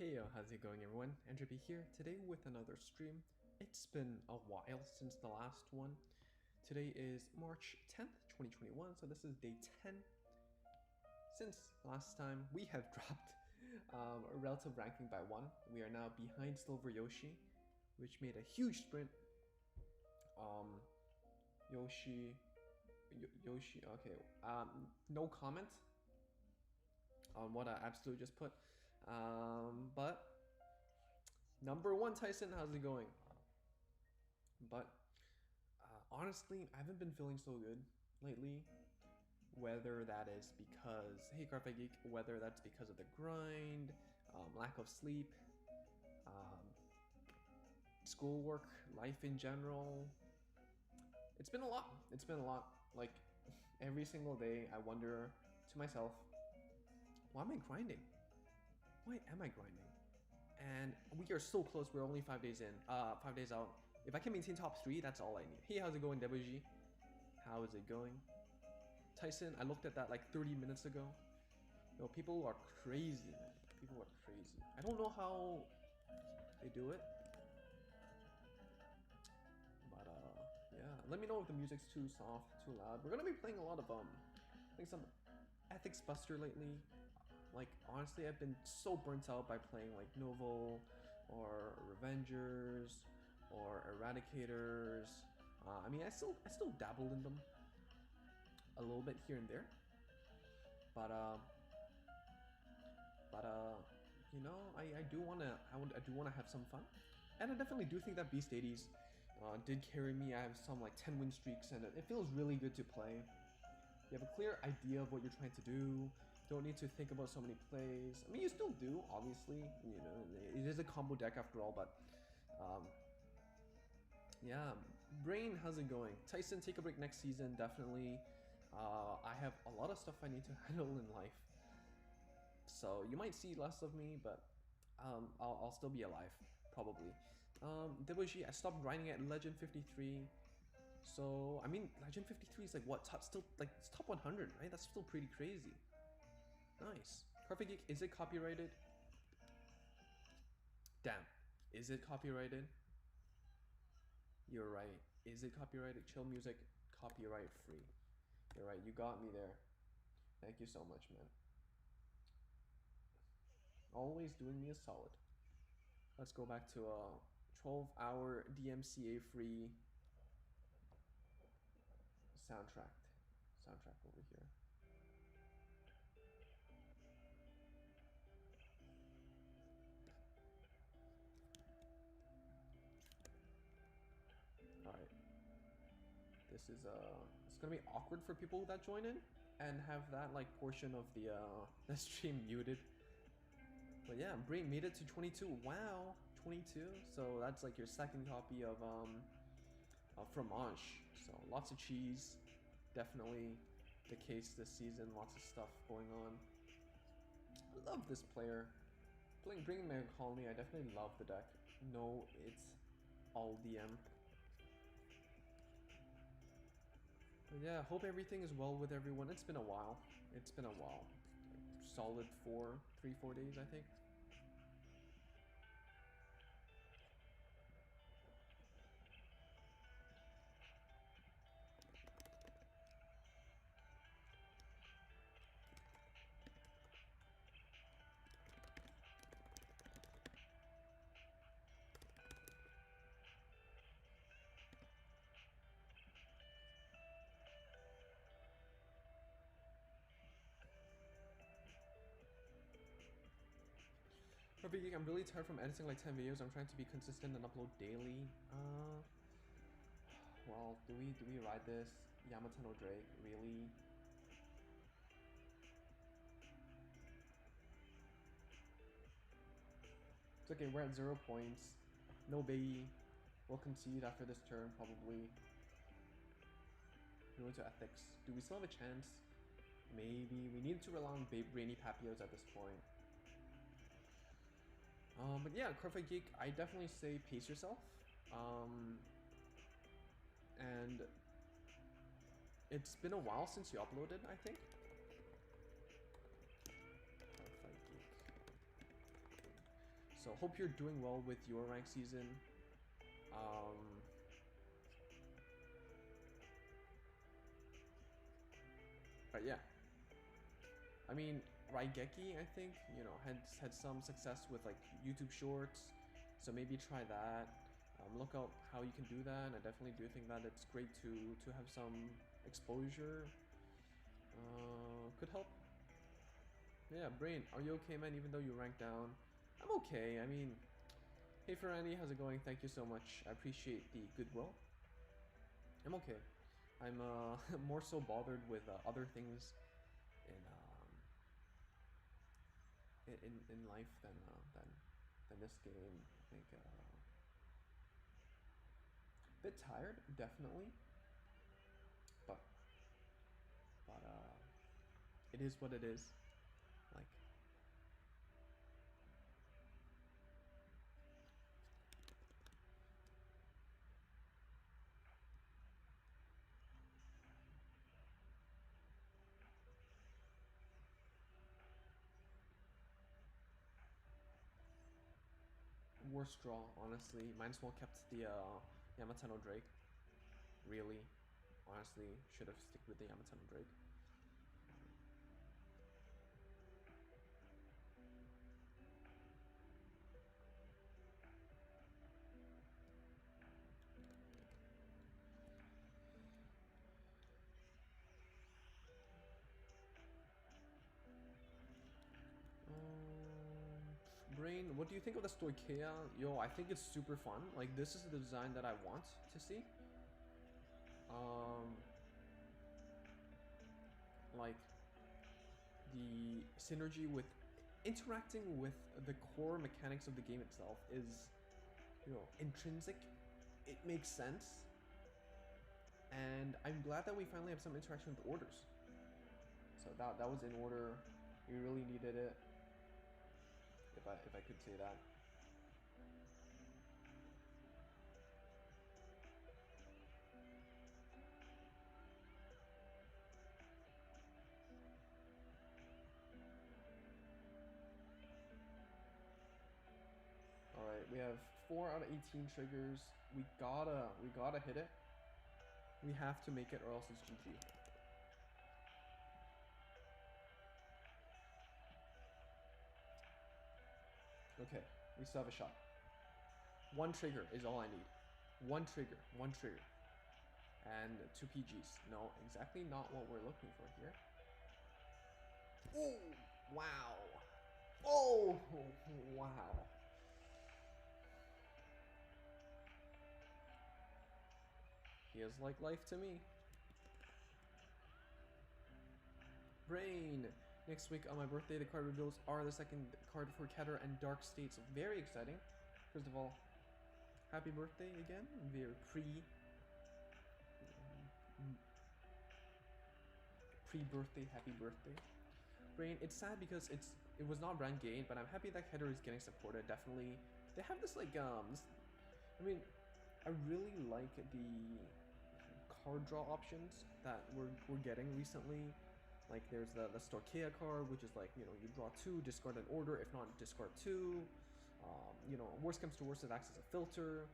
Hey yo, how's it going everyone? Entropy here, today with another stream. It's been a while since the last one. Today is March 10th, 2021, so this is day 10. Since last time, we have dropped a relative ranking by 1. We are now behind Silver Yoshi, which made a huge sprint. Yoshi, okay, no comment on what I absolutely just put. But number 1 Tyson, how's it going? But honestly, I haven't been feeling so good lately. Whether that is because, hey Cardfight Geek, whether that's because of the grind, lack of sleep, schoolwork, life in general. It's been a lot. It's been a lot. Like every single day, I wonder to myself, why am I grinding? Why am I grinding? And we are so close. We're only 5 days in. 5 days out. If I can maintain top 3, that's all I need. Hey, how's it going, Debuji? How is it going? Tyson, I looked at that like 30 minutes ago. Yo, people are crazy, man. People are crazy. I don't know how they do it. But yeah. Let me know if the music's too soft, too loud. We're gonna be playing a lot of I think some Ethics Buster lately. Like honestly, I've been so burnt out by playing like Novel or Revengers or Eradicators. I mean, I still dabble in them a little bit here and there, but you know, I do wanna have some fun, and I definitely do think that Beast Deities did carry me. I have some like 10 win streaks, and it feels really good to play. You have a clear idea of what you're trying to do. Don't need to think about so many plays. I mean, you still do, obviously. You know, it is a combo deck after all, but yeah. Brain, how's it going? Tyson, take a break next season, definitely. I have a lot of stuff I need to handle in life, so you might see less of me, but I'll still be alive, probably. Debuji, I stopped grinding at Legend 53. So, I mean, Legend 53 is like what, still, like, it's top 100, right? That's still pretty crazy. Nice. Perfect Geek, is it copyrighted? Damn. Is it copyrighted? You're right. Is it copyrighted? Chill music, copyright free. You're right, you got me there. Thank you so much, man. Always doing me a solid. Let's go back to a 12-hour DMCA free soundtrack over here. All right. This is it's gonna be awkward for people that join in and have that like portion of the stream muted. But yeah, Brain made it to 22. Wow, 22. So that's like your second copy of Fromage. So lots of cheese, definitely the case this season. Lots of stuff going on. I love this player. Bringing Mega Colony, I definitely love the deck. No, it's all DM. But yeah, hope everything is well with everyone. It's been a while. It's been a while. Solid 3-4 days, I think. I'm really tired from editing like 10 videos. I'm trying to be consistent and upload daily. Well, do we ride this? Yamata no Drake, really? It's okay, we're at 0 points. No baby. We'll concede after this turn, probably. We're going to ethics. Do we still have a chance? Maybe. We need to rely on Brainy Papios at this point. But yeah, Cardfight Geek, I definitely say pace yourself. And it's been a while since you uploaded, I think. Cardfight Geek. So hope you're doing well with your rank season. But yeah, I mean, Raigeki, I think, you know, had some success with like YouTube Shorts, so maybe try that. Look out how you can do that. I definitely do think that it's great to have some exposure. Could help. Yeah, Brain, are you okay, man? Even though you ranked down, I'm okay. I mean, hey Ferrandi, how's it going? Thank you so much. I appreciate the goodwill. I'm okay. I'm more so bothered with other things in in life than this game. I think a bit tired, definitely, but it is what it is. Like, worst draw, honestly. Might as well kept the Yamatano Drake. Really, honestly, should have stick with the Yamatano Drake. Brain, what do you think of the Stoicheia? Yo, I think it's super fun. Like, this is the design that I want to see. Like, the synergy with interacting with the core mechanics of the game itself is, you know, intrinsic. It makes sense. And I'm glad that we finally have some interaction with orders. So that was in order. We really needed it. If I could say that. Alright, we have 4 out of 18 triggers. We gotta hit it. We have to make it or else it's GG. Okay, we still have a shot. 1 trigger is all I need. 1 trigger, 1 trigger. And 2 PGs. No, exactly not what we're looking for here. Oh, wow. Oh, wow. He is like life to me. Brain. Next week on my birthday, the card reveals are the second card for Keter and Dark States. Very exciting. First of all, happy birthday again. We're pre-birthday, happy birthday. Brain, it's sad because it was not brand gained, but I'm happy that Keter is getting supported. Definitely, they have this like I mean, I really like the card draw options that we're getting recently. Like there's the Stoicheia card, which is like, you know, you draw 2, discard an order, if not discard 2. You know, worst comes to worst, it acts as a filter.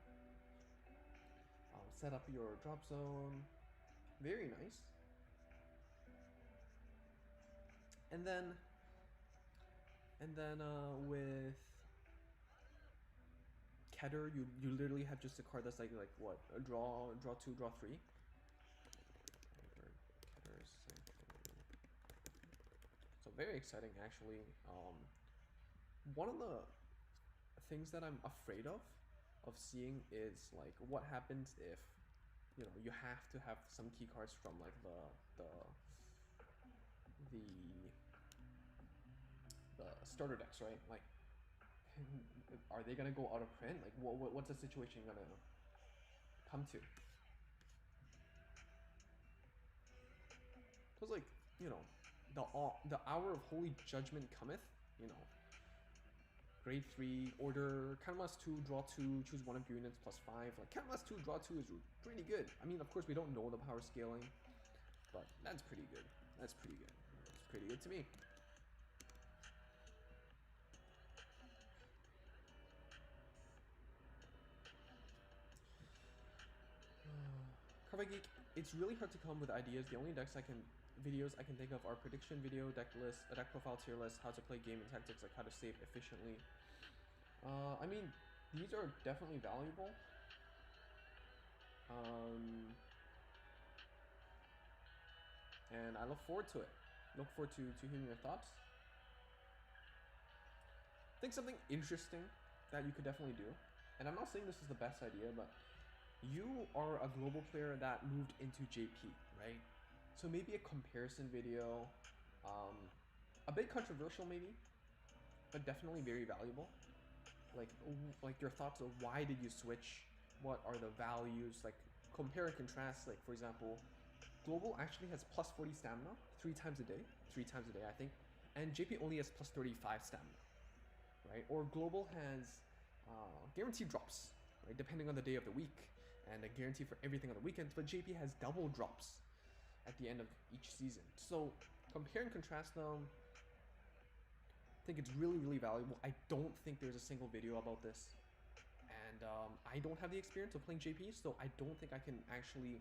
Set up your drop zone. Very nice. And then with Keter, you literally have just a card that's like what? A draw 2, draw 3. So very exciting actually. One of the things that I'm afraid of seeing is like what happens if, you know, you have to have some key cards from like the starter decks, right? Like, are they gonna go out of print? Like, what's the situation gonna come to? Because like, you know, the hour of holy judgment cometh. You know, grade 3 order, Counterblast 2, draw 2, choose 1 of your units plus 5. Like Counterblast 2, draw 2 is pretty good. I mean, of course we don't know the power scaling, but that's pretty good. That's pretty good. It's pretty good to me. Cardfight Geek, it's really hard to come up with ideas. The only videos I can think of are prediction video, deck list, a deck profile tier list, how to play game and tactics, like how to save efficiently. I mean, these are definitely valuable. And I look forward to it. Look forward to hearing your thoughts. I think something interesting that you could definitely do, and I'm not saying this is the best idea, but you are a global player that moved into JP, right? So maybe a comparison video, a bit controversial maybe, but definitely very valuable. Like your thoughts of why did you switch? What are the values? Like compare and contrast. Like for example, global actually has plus 40 stamina 3 times a day, I think, and JP only has plus 35 stamina, right? Or global has guaranteed drops, right, depending on the day of the week, and a guarantee for everything on the weekends, but JP has double drops at the end of each season. So compare and contrast them. I think it's really, really valuable. I don't think there's a single video about this, and I don't have the experience of playing JP, so I don't think I can actually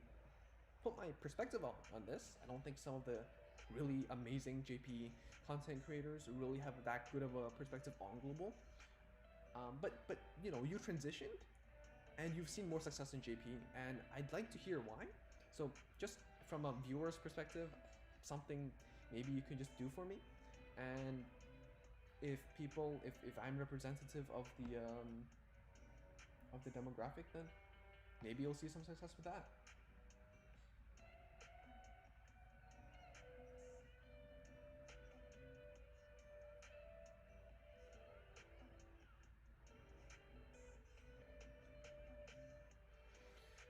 put my perspective on this. I don't think some of the really amazing JP content creators really have that good of a perspective on global. But you know, you transitioned and you've seen more success in JP, and I'd like to hear why. So just from a viewer's perspective, something maybe you could just do for me. And if I'm representative of the demographic, then maybe you'll see some success with that.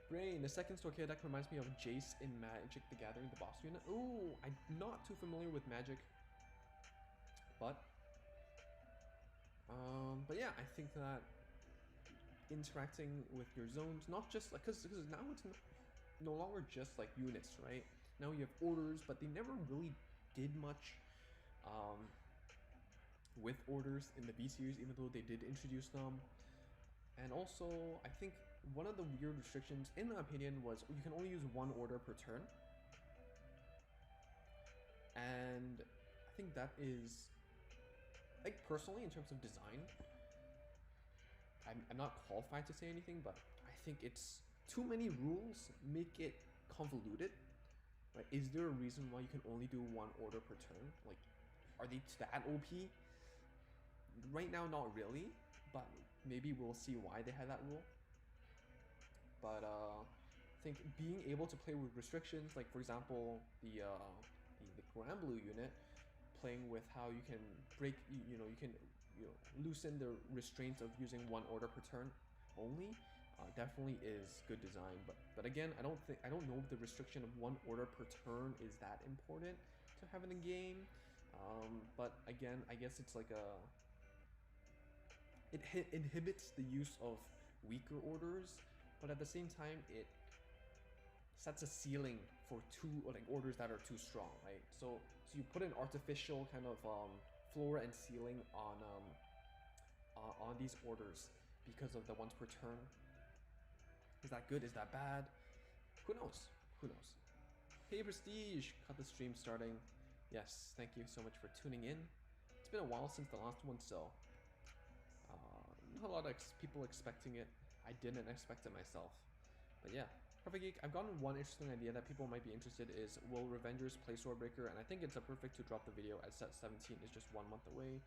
Brain, the second Storkia deck reminds me of Jace in Magic the Gathering, the boss unit. Ooh, I'm not too familiar with Magic, but yeah, I think that interacting with your zones, not just like, because now it's no longer just like units, right? Now you have orders, but they never really did much with orders in the B series, even though they did introduce them. And also, I think one of the weird restrictions, in my opinion, was you can only use one order per turn. And I think that is, like, personally, in terms of design, I'm not qualified to say anything, but I think it's too many rules make it convoluted. Like, is there a reason why you can only do one order per turn? Like, are they that OP? Right now, not really, but maybe we'll see why they had that rule. But I think being able to play with restrictions, like for example, the Granblue unit, playing with how you can break, you can loosen the restraints of using one order per turn only, definitely is good design. But again, I don't know if the restriction of one order per turn is that important to have in the game. But again, I guess it's like it inhibits the use of weaker orders, but at the same time it sets a ceiling for orders that are too strong, right? So you put an artificial kind of floor and ceiling on these orders because of the once per turn. Is that good? Is that bad? Who knows? Who knows? Hey Prestige, got the stream starting. Yes, thank you so much for tuning in. It's been a while since the last one, so not a lot of people expecting it. I didn't expect it myself. But yeah, Cardfight Geek, I've gotten one interesting idea that people might be interested is, will Revengers play Swordbreaker? And I think it's a perfect to drop the video as set 17 is just 1 month away.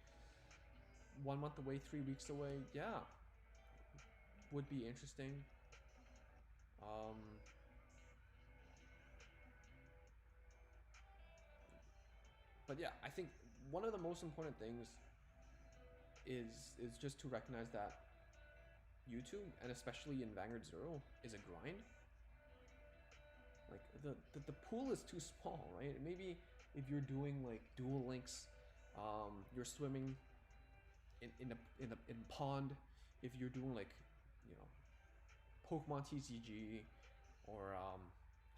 1 month away, 3 weeks away. Yeah, would be interesting. But yeah, I think one of the most important things is just to recognize that YouTube, and especially in Vanguard 0, is a grind. Like the pool is too small, right? Maybe if you're doing like dual links, you're swimming in pond. If you're doing like, Pokemon TCG or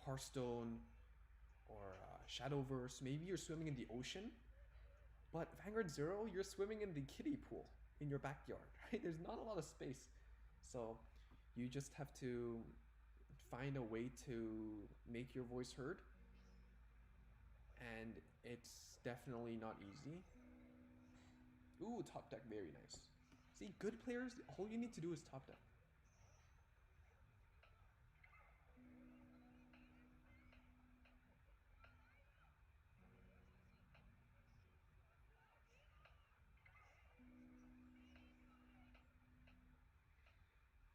Hearthstone or Shadowverse, maybe you're swimming in the ocean. But Vanguard 0, you're swimming in the kiddie pool in your backyard, right? There's not a lot of space. So you just have to find a way to make your voice heard, and it's definitely not easy. Ooh, top deck, very nice. See, good players, all you need to do is top deck.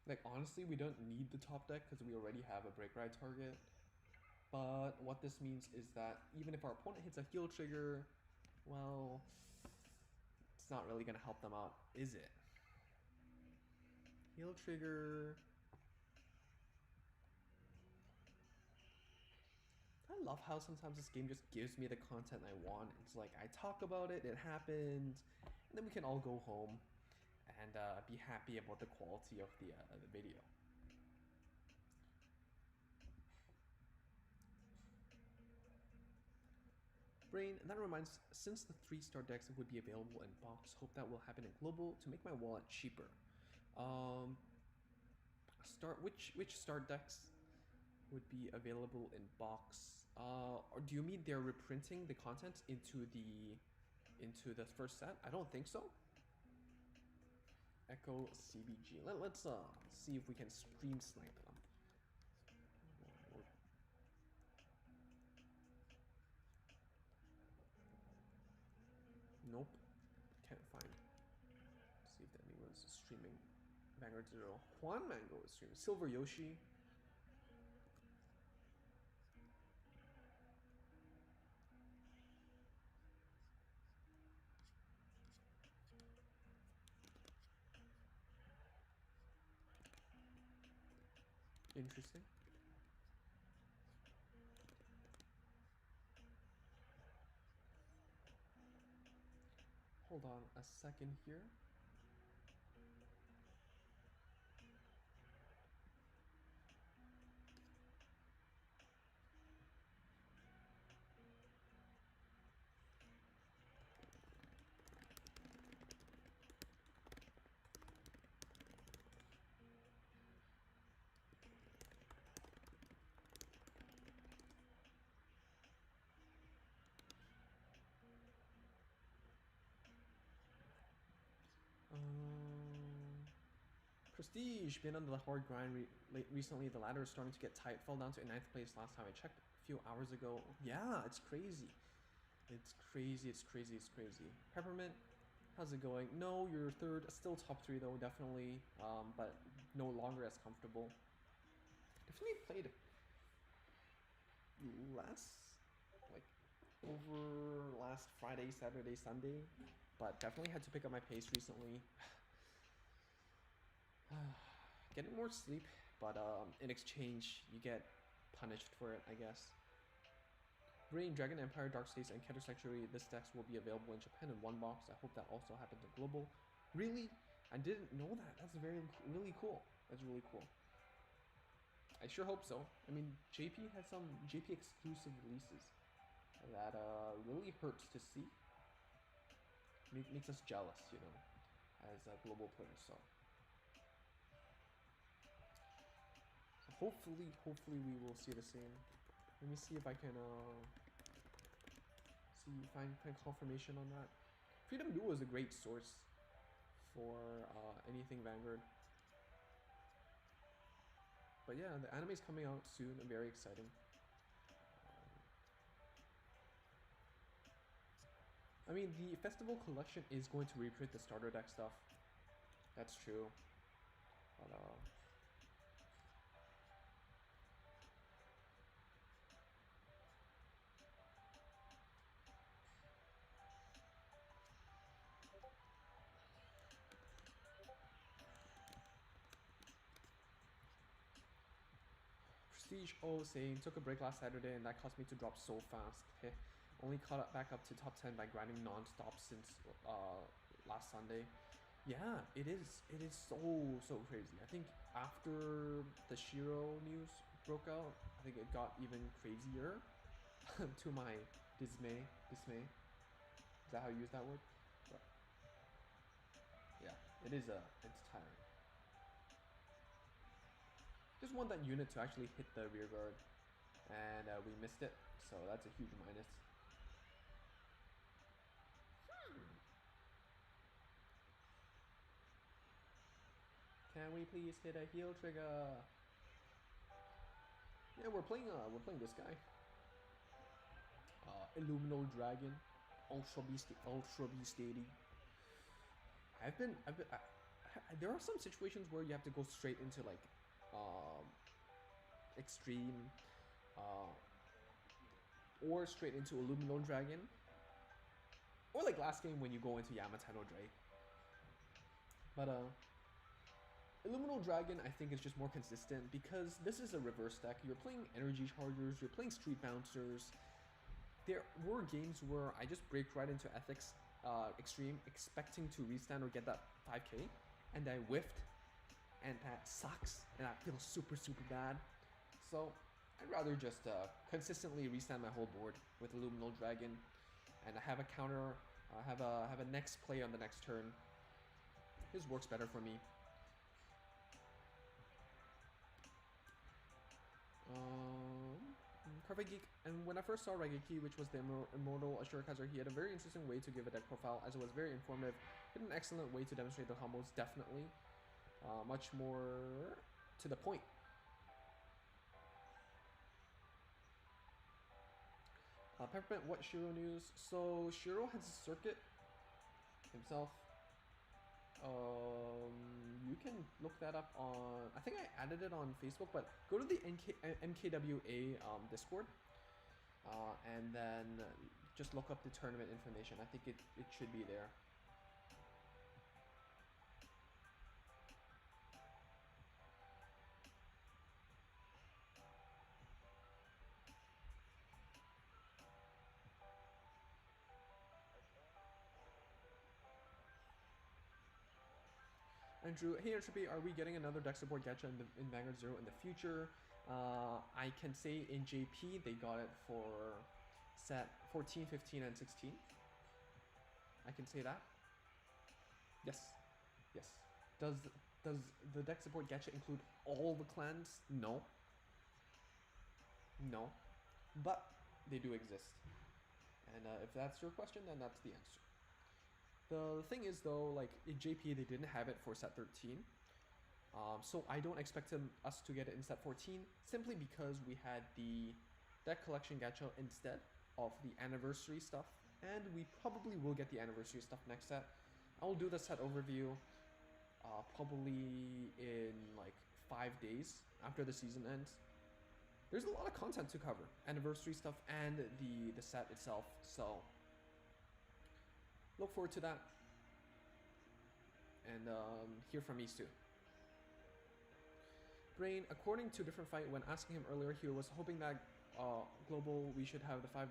Like, honestly, we don't need the top deck because we already have a break ride target. But what this means is that even if our opponent hits a heal trigger, well, it's not really going to help them out, is it? Heal trigger. I love how sometimes this game just gives me the content I want. It's like, I talk about it, it happened, and then we can all go home and be happy about the quality of the video. Brain, and that reminds, since the 3-star decks would be available in box, hope that will happen in global to make my wallet cheaper. Which star decks would be available in box? Or do you mean they're reprinting the content into the first set? I don't think so. Echo CBG. Let's see if we can stream snipe them. Nope. Can't find. See if anyone's streaming. Vanguard 0. Juan Mango is streaming. Silver Yoshi. Interesting. Hold on a second here. Prestige, been on the hard grind recently. The ladder is starting to get tight. Fell down to 9th place last time I checked a few hours ago. Yeah, it's crazy. It's crazy, it's crazy, it's crazy. Peppermint, how's it going? No, you're third. Still top 3 though, definitely. But no longer as comfortable. Definitely played less, like, over last Friday, Saturday, Sunday. But definitely had to pick up my pace recently. Getting more sleep, but in exchange, you get punished for it, I guess. Brain, Dragon Empire, Dark States, and Keter Sanctuary, this decks will be available in Japan in one box. I hope that also happens in global. Really? I didn't know that. That's really cool. That's really cool. I sure hope so. I mean, JP has some JP exclusive releases that really hurts to see. Makes us jealous, you know, as global players. So hopefully we will see the same. Let me see if I can find confirmation on that. Freedom Duel is a great source for anything Vanguard. But yeah, the anime is coming out soon. I'm very exciting. I mean, the festival collection is going to reprint the starter deck stuff. That's true. But Prestige saying took a break last Saturday and that caused me to drop so fast. Only caught up back up to top 10 by grinding non-stop since last Sunday. Yeah, it is. It is so crazy. I think after the Shiro news broke out, I think it got even crazier. To my dismay. Is that how you use that word? But yeah, it is it's tiring. Just want that unit to actually hit the rear guard. And we missed it, so that's a huge minus. Can we please hit a heal trigger? Yeah, we're playing this guy. Illuminal Dragon, Ultra Beast Deity. There are some situations where you have to go straight into like extreme, or straight into Illuminal Dragon, or like last game when you go into Yamato Drake. But Illuminal Dragon, I think, is just more consistent because this is a reverse deck. You're playing Energy Chargers, you're playing Street Bouncers. There were games where I just break right into Ethics Extreme, expecting to restand or get that 5k, and I whiffed, and that sucks, and that feels super, super bad. So I'd rather just consistently restand my whole board with Illuminal Dragon, and I have a counter, have a next play on the next turn. His works better for me. Cardfight Geek, and when I first saw Raigeki, which was the Immortal Ashurakazer, he had a very interesting way to give a deck profile, as it was very informative. He had an excellent way to demonstrate the combos, definitely. Much more to the point. Peppermint, what Shiro news? So Shiro has a circuit himself. You can look that up on, I think I added it on Facebook, but go to the MKWA Discord, and then just look up the tournament information. I think it should be there. Andrew, hey Entropy, are we getting another deck support gacha in Vanguard 0 in the future? I can say in JP they got it for set 14, 15, and 16. I can say that. Yes. Yes. Does the deck support gacha include all the clans? No. No. But they do exist. And if that's your question, then that's the answer. The thing is though, like in JP they didn't have it for set 13. So I don't expect us to get it in set 14, simply because we had the deck collection gacha instead of the anniversary stuff, and we probably will get the anniversary stuff next set. I'll do the set overview probably in like 5 days after the season ends. There's a lot of content to cover, anniversary stuff and the set itself, so look forward to that, and hear from me soon. Brain, according to Different Fight, when asking him earlier, he was hoping that global we should have the 5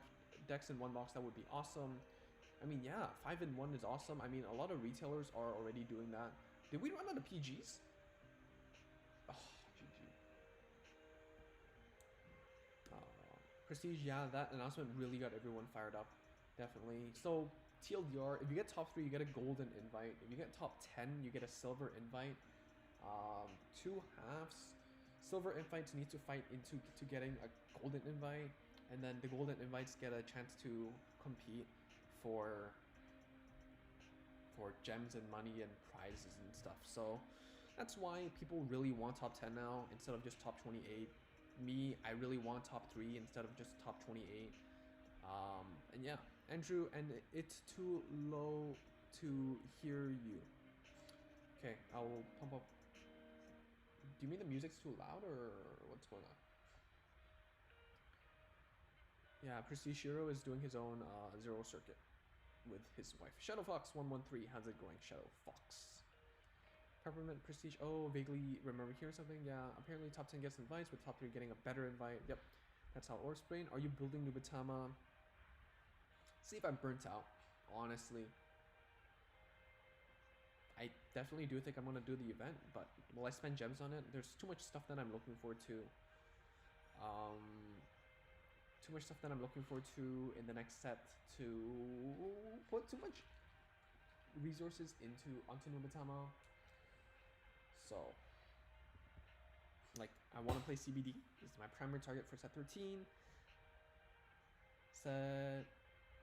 decks in one box. That would be awesome. I mean, yeah, 5 in 1 is awesome. I mean, a lot of retailers are already doing that. Did we run out of PGs? Oh, GG. Prestige, yeah, that announcement really got everyone fired up. Definitely. So, TLDR, if you get top 3, you get a golden invite. If you get top 10, you get a silver invite. 2 halves. Silver invites need to fight into getting a golden invite, and then the golden invites get a chance to compete for gems and money and prizes and stuff. So that's why people really want top 10 now instead of just top 28. Me, I really want top 3 instead of just top 28. And yeah, Andrew, and it's too low to hear you. Okay, I will pump up. Do you mean the music's too loud, or what's going on? Yeah, Prestige Shiro is doing his own Zero circuit with his wife. Shadow Fox 113, how's it going, Shadow Fox? Peppermint Prestige, oh, vaguely remember hearing something. Yeah, apparently top 10 gets invites, with top 3 getting a better invite. Yep, that's how it works. Brain, are you building Nubatama? See if I'm burnt out, honestly. I definitely do think I'm going to do the event, but will I spend gems on it? There's too much stuff that I'm looking forward to. Too much stuff that I'm looking forward to in the next set to put too much resources onto Nubatama. So Like, I want to play CBD. This is my primary target for set 13. Set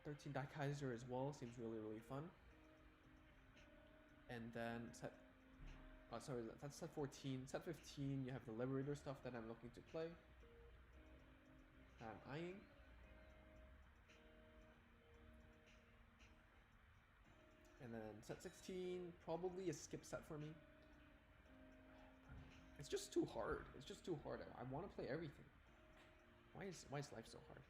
13 Die Kaiser as well. Seems really, really fun. And then set... Oh, sorry, that's set 14. Set 15, you have the Liberator stuff that I'm looking to play. That I'm eyeing. And then set 16, probably a skip set for me. It's just too hard. It's just too hard. I want to play everything. Why is life so hard?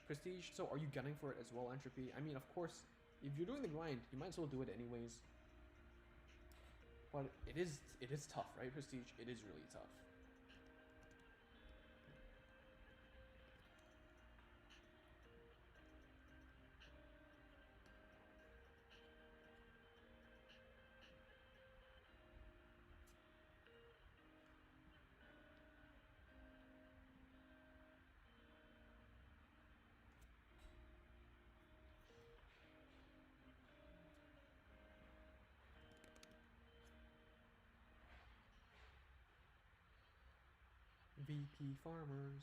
Prestige. So are you gunning for it as well, Entropy? I mean, of course, if you're doing the grind, you might as well do it anyways. But it is tough, right, Prestige? It is really tough. VP Farmers.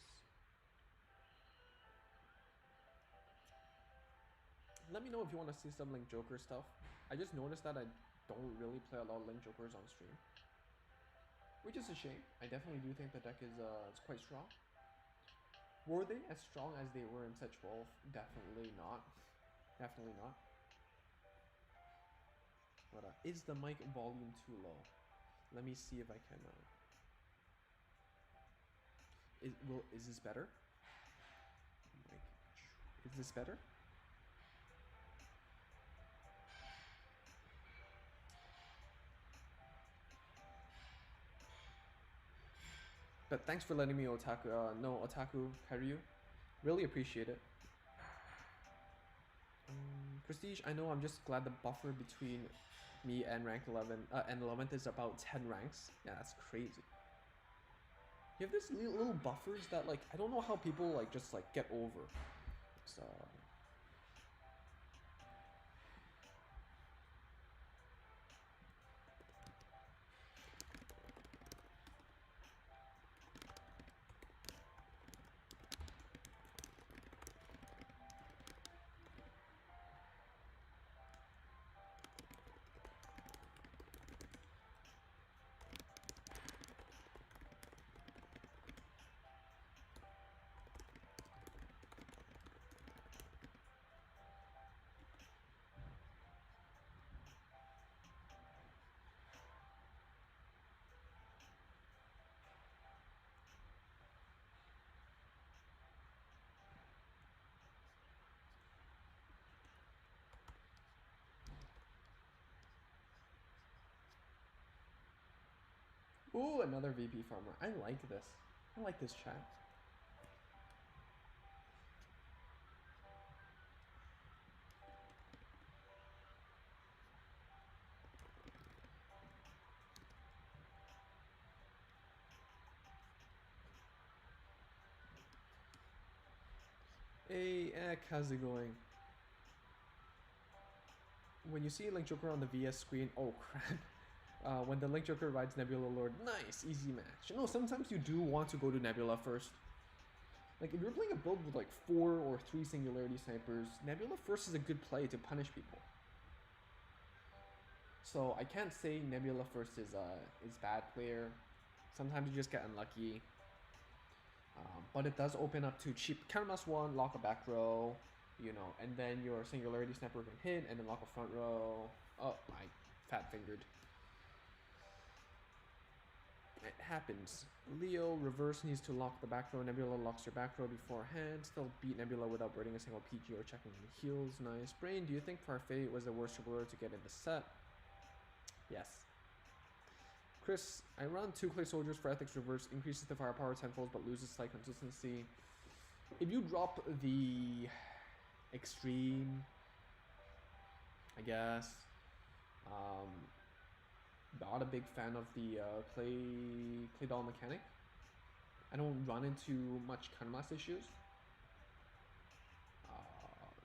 Let me know if you want to see some Link Joker stuff. I just noticed that I don't really play a lot of Link Jokers on stream, which is a shame. I definitely do think the deck is quite strong. Were they as strong as they were in set 12? Definitely not. Definitely not. But is the mic volume too low? Let me see if I can. Is this better? Is this better? But thanks for letting me know Otaku Karyu. Really appreciate it. Prestige, I know, I'm just glad the buffer between me and rank 11 and 11th is about 10 ranks. Yeah, that's crazy. You have this little buffers that, like, I don't know how people like just like get over. So ooh, another VP farmer. I like this. I like this chat. Hey, Ek, how's it going? When you see Link Joker on the VS screen, oh crap. When the Link Joker rides Nebula Lord, nice, easy match. You know, sometimes you do want to go to Nebula first. Like, if you're playing a build with like 4 or 3 Singularity Snipers, Nebula first is a good play to punish people. So I can't say Nebula first is bad player. Sometimes you just get unlucky. But it does open up to cheap counter plus 1, lock a back row, you know, and then your Singularity Sniper can hit and then lock a front row. Oh, I fat fingered. It happens. Leo reverse needs to lock the back row. Nebula locks your back row beforehand. Still beat Nebula without burning a single PG or checking the heals. Nice. Brain, do you think Parfait was the worst ruler to get in the set? Yes. Chris, I run 2 Clay Soldiers for Ethics Reverse, increases the firepower tenfold but loses slight consistency. If you drop the extreme, I guess, not a big fan of the clay doll mechanic. I don't run into much Kanmas issues.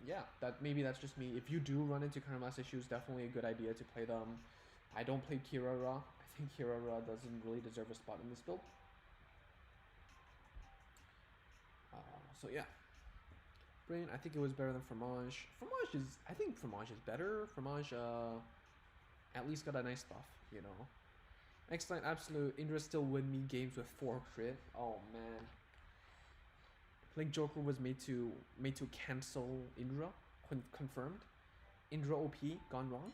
Yeah, maybe that's just me. If you do run into Kanmas issues, definitely a good idea to play them I don't play Kirara. I think Kirara doesn't really deserve a spot in this build. So yeah. Brain, I think it was better than Fromage. I think Fromage is better. Fromage, at least got a nice buff, you know. Excellent, absolute. Indra still win me games with 4 crit. Oh man. Link Joker was made to cancel Indra. Confirmed. Indra OP gone wrong.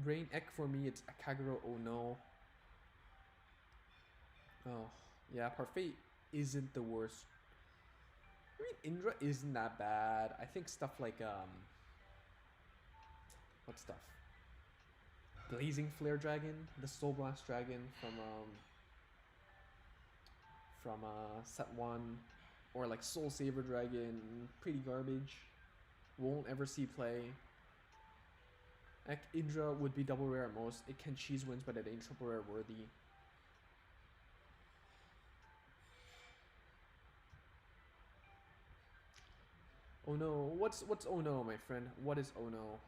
Brain Ek for me, it's Akaguro. Oh no. Oh yeah, Parfait isn't the worst. I mean, Indra isn't that bad. I think stuff like what stuff? Blazing Flare Dragon, the Soul Blast Dragon from set 1, or like Soul Saver Dragon, pretty garbage. Won't ever see play. Indra would be double rare at most. It can cheese wins, but it ain't triple rare worthy. Oh no, what's oh no, my friend? What is oh no?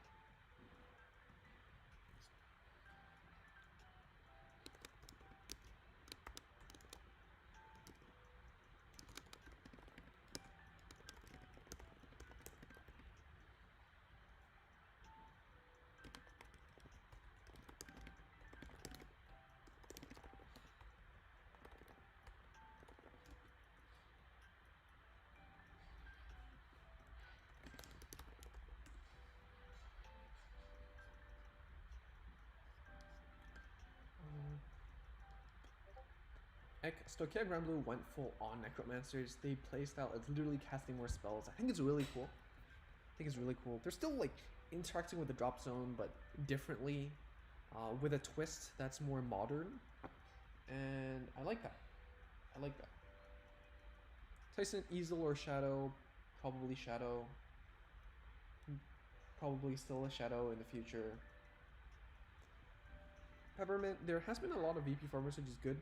Stokia Grand Blue went full on Necromancers. They playstyle, it's literally casting more spells. I think it's really cool. They're still like interacting with the drop zone, but differently, with a twist that's more modern. And I like that. Tyson, Easel or Shadow? Probably Shadow. Probably still a Shadow in the future. Peppermint, there has been a lot of VP farmers, which is good.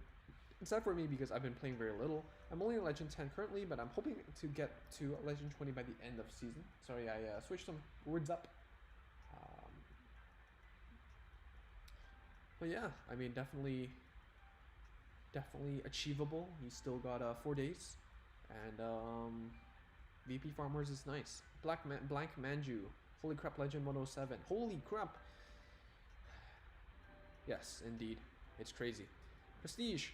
Except for me, because I've been playing very little. I'm only in Legend 10 currently, but I'm hoping to get to Legend 20 by the end of season. Sorry, I switched some words up. But yeah, I mean, definitely achievable. You still got 4 days, and VP farmers is nice. Blank Manju, holy crap, Legend 107. Holy crap! Yes, indeed, it's crazy. Prestige.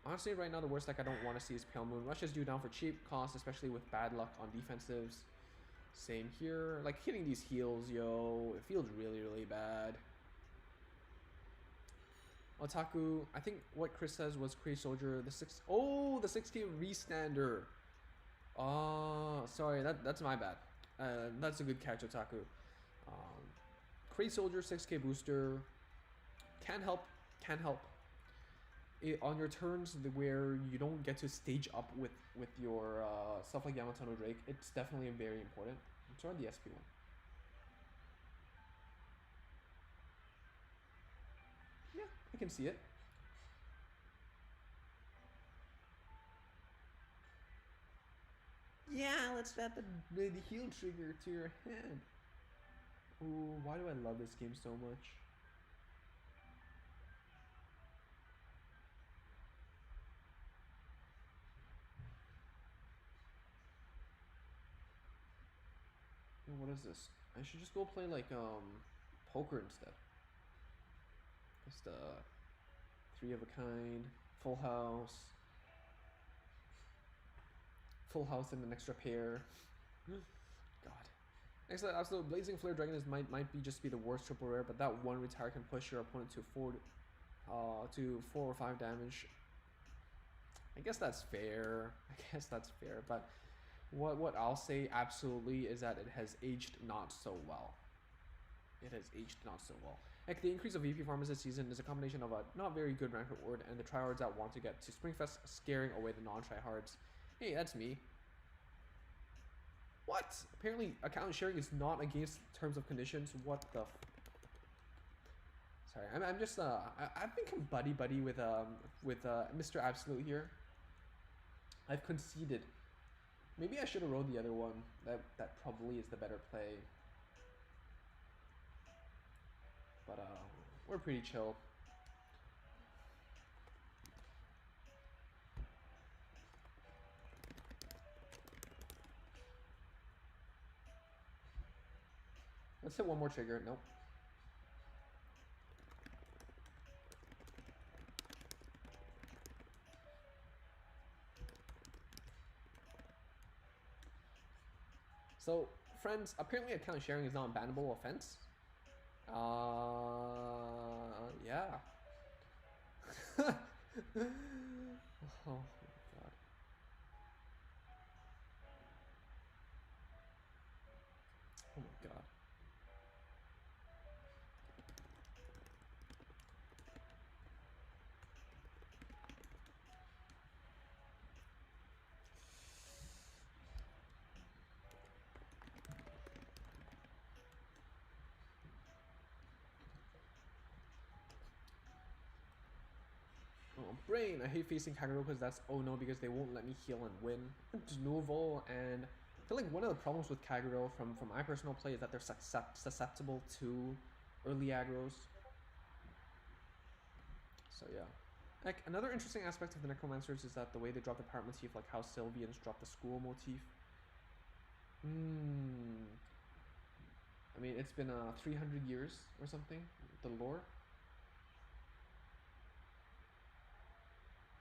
Honestly, right now, the worst deck I don't want to see is Pale Moon. Rushes do down for cheap cost, especially with bad luck on defensives. Same here. Like, hitting these heals, yo, it feels really, really bad. Otaku, I think what Chris says was Kree Soldier, the 6K restander. Sorry, that's my bad. That's a good catch, Otaku. Kree Soldier, 6K booster. Can help. On your turns where you don't get to stage up with your stuff like Yamatono Drake, it's definitely very important. It's on the SP one. Yeah, I can see it. Yeah, let's add the heal trigger to your head. Ooh, why do I love this game so much? What is this? I should just go play like poker instead. Just 3 of a kind, full house and an extra pair. God. Next up, absolute Blazing Flare Dragon might be the worst triple rare, but that one retire can push your opponent to 4 or 5 damage. I guess that's fair. But what I'll say absolutely is that it has aged not so well. Like, the increase of VP farmers this season is a combination of a not very good rank reward and the tryhards that want to get to Springfest scaring away the non-tryhards. Hey, that's me. What? Apparently account sharing is not against terms of conditions. What the Sorry, I'm just I've become buddy with Mr. Absolute here. I've conceded. Maybe I should have rolled the other one. That probably is the better play. But we're pretty chill. Let's hit one more trigger. Nope. So, friends, apparently account sharing is not a bannable offense. Yeah. Oh my god. Oh my god. Oh, brain. I hate facing Kagero because that's oh no because they won't let me heal and win. Novel, and I feel like one of the problems with Kagero from my personal play is that they're susceptible to early aggros. So yeah. Like another interesting aspect of the Necromancers is that the way they drop the pirate motif, like how Sylvians drop the school motif. I mean, it's been 300 years or something, the lore.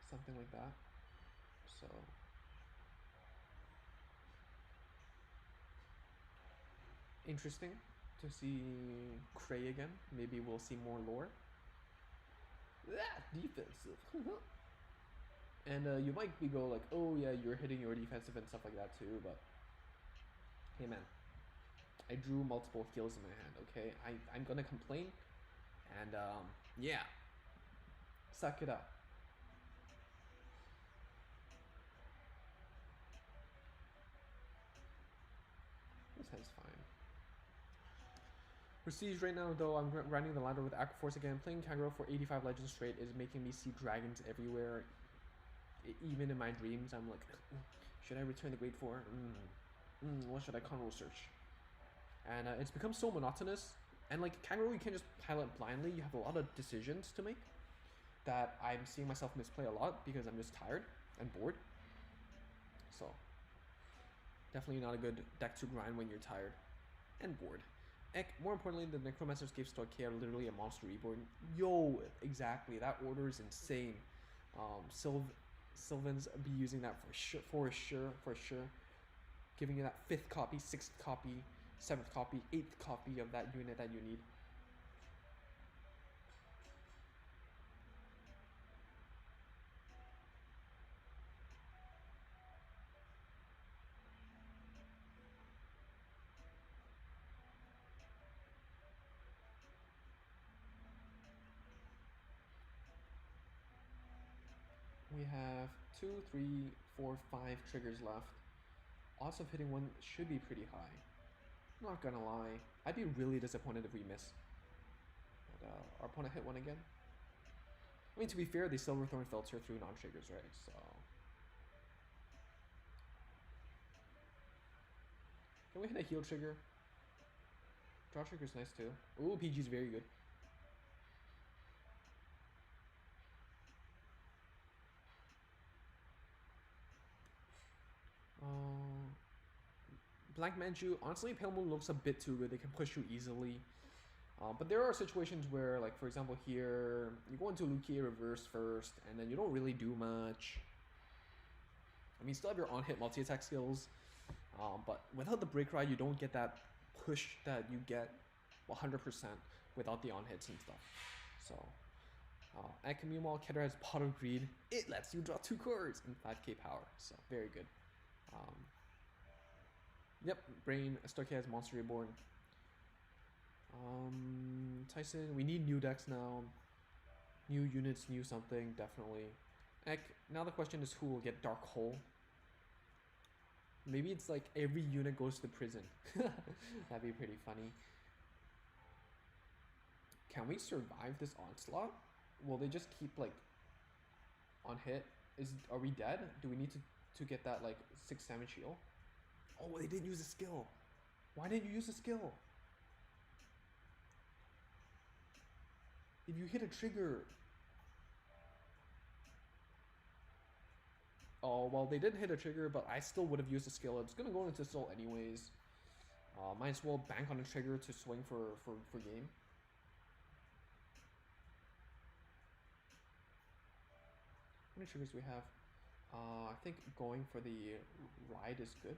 Something like that. So interesting to see Cray again. Maybe we'll see more lore. Defensive. And you might be go like, oh yeah, you're hitting your defensive and stuff like that too, but hey man, I drew multiple heals in my hand, okay? I'm gonna complain, and yeah, suck it up. This hand's fine. Prestige right now, though, I'm grinding the ladder with Aquaforce again. Playing Kagero for 85 legends straight is making me see dragons everywhere. Even in my dreams, I'm like, should I return the Great Four? What should I control search? And it's become so monotonous. And like Kagero, you can't just pilot blindly. You have a lot of decisions to make that I'm seeing myself misplay a lot because I'm just tired and bored. So definitely not a good deck to grind when you're tired and bored. More importantly, the Necromancers gave Stoichea literally a monster reborn. Yo, exactly. That order is insane. Sylvans be using that for sure. Giving you that 5th copy, 6th copy, 7th copy, 8th copy of that unit that you need. We have 2, 3, 4, 5 triggers left. Odds of hitting one should be pretty high. Not gonna lie, I'd be really disappointed if we miss. But our opponent hit one again. I mean, to be fair, they Silverthorn filter through non-triggers, right? So can we hit a heal trigger? Draw trigger's nice too. Ooh, PG's very good. Black Manju, honestly, Pale Moon looks a bit too good. They can push you easily. But there are situations where, like, for example, here, you go into Lukia reverse first, and then you don't really do much. I mean, you still have your on-hit multi-attack skills, but without the Break Ride, you don't get that push that you get 100% without the on-hits and stuff. So, meanwhile, Keter has Pot of Greed. It lets you draw 2 cards and 5k power, so very good. Yep, Brain, Stoichea has Monster Reborn. Tyson, we need new decks now. New units, new something, definitely. Now the question is who will get Dark Hole. Maybe it's like every unit goes to prison. That'd be pretty funny. Can we survive this onslaught? Will they just keep like on hit? Are we dead? Do we need to get that like 6 damage heal? Oh, they didn't use a skill. Why didn't you use a skill? If you hit a trigger... Oh, well, they didn't hit a trigger, but I still would have used the skill. It's gonna go into soul anyways. Might as well bank on a trigger to swing for game. How many triggers do we have? I think going for the ride is good.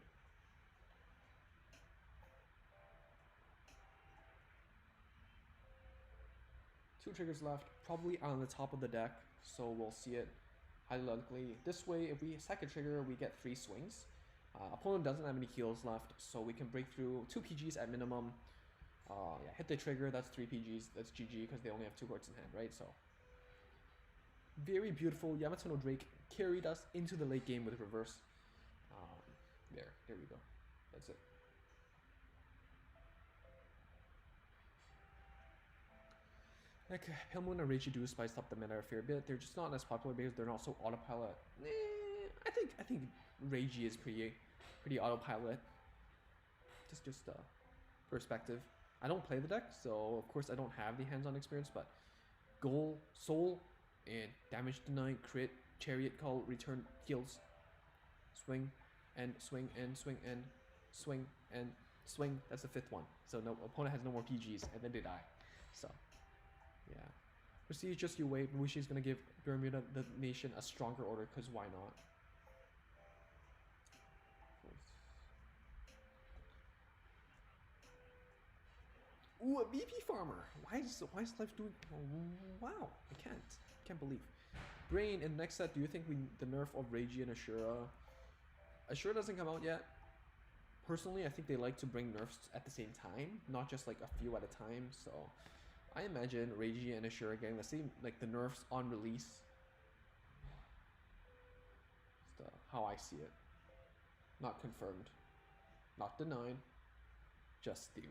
Two triggers left, probably on the top of the deck, so we'll see it highly likely. This way, if we sack a trigger, we get 3 swings. Opponent doesn't have any heals left, so we can break through 2 PGs at minimum. Yeah, hit the trigger, that's 3 PGs, that's GG because they only have 2 cards in hand, right? So, very beautiful. Yamato no Drake carried us into the late game with reverse. There we go. That's it. Like, Pale Moon and Reiji do spiced up the meta a fair bit. They're just not as popular because they're not so autopilot. I think Reiji is pretty autopilot. Just perspective. I don't play the deck, so of course I don't have the hands-on experience, but goal, soul, and damage deny, crit, chariot call, return, heals, swing, and swing, and swing, and swing, and swing. That's the 5th one. So no opponent has no more PGs, and then they die. So yeah. Prestige, just you wait. Mushi's gonna give Bermuda the Nation a stronger order, because why not? Ooh, a BP farmer. Why is life doing? Oh, wow, I can't believe. Brain in the next set. Do you think the nerf of Reiji and Ashura? Ashura doesn't come out yet. Personally, I think they like to bring nerfs at the same time, not just like a few at a time. So I imagine Reiji and Ashura getting the same, like the nerfs on release. That's how I see it. Not confirmed, not denied, just theory.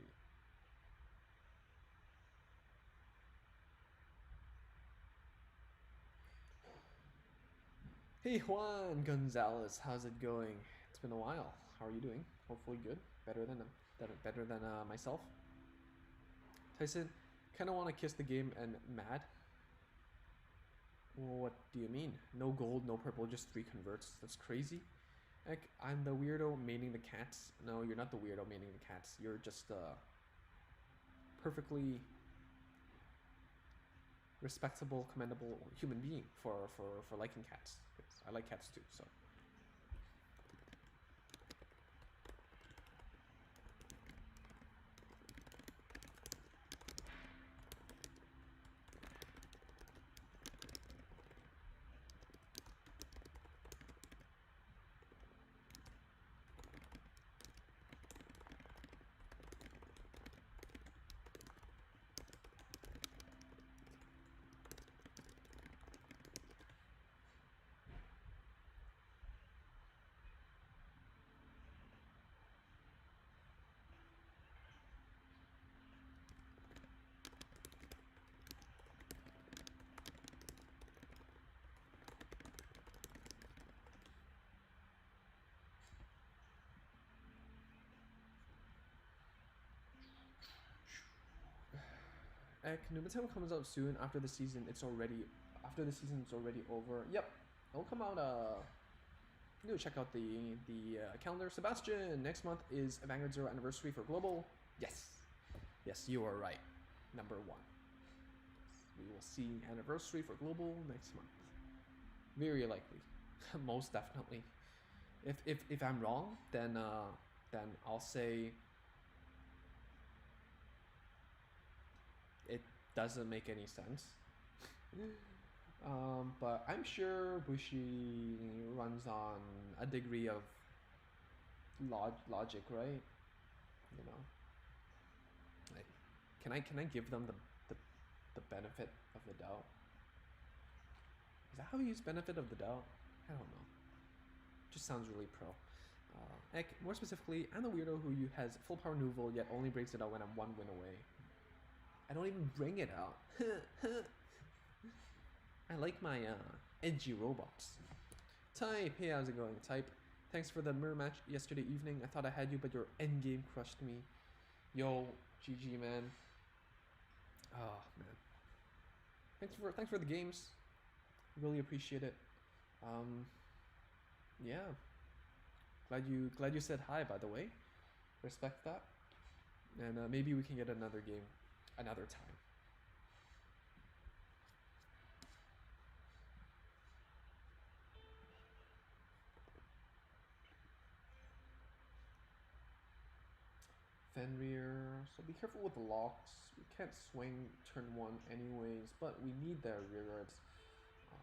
Hey Juan Gonzalez, how's it going? It's been a while. How are you doing? Hopefully good. Better than myself. Tyson, kind of want to kiss the game and mad. Well, what do you mean? No gold, no purple, just 3 converts. That's crazy. Heck, I'm the weirdo maining the cats. No, you're not the weirdo maining the cats. You're just a perfectly respectable, commendable human being for liking cats. I like cats too, so. Nubatama comes out soon after the season. It's already over. Yep, it'll come out. Go check out the calendar. Sebastian, next month is Vanguard 0 anniversary for global. Yes, you are right. Number 1. We will see anniversary for global next month. Very likely, most definitely. If I'm wrong, then I'll say it doesn't make any sense. But I'm sure Bushi runs on a degree of logic, right? You know, like, can I give them the benefit of the doubt? Is that how you use benefit of the doubt? I don't know. Just sounds really pro. More specifically, I'm the weirdo who has full power Nouveau yet only breaks it out when I'm 1 win away. I don't even bring it out. I like my edgy robots. Type, hey, how's it going? Type, thanks for the mirror match yesterday evening. I thought I had you, but your endgame crushed me. Yo, GG, man. Oh, man. thanks for the games. Really appreciate it. Um, yeah, glad you said hi. By the way, respect that, and maybe we can get another game, another time. Fenrir. So be careful with the locks. We can't swing turn one anyways, but we need their rear guards. Um,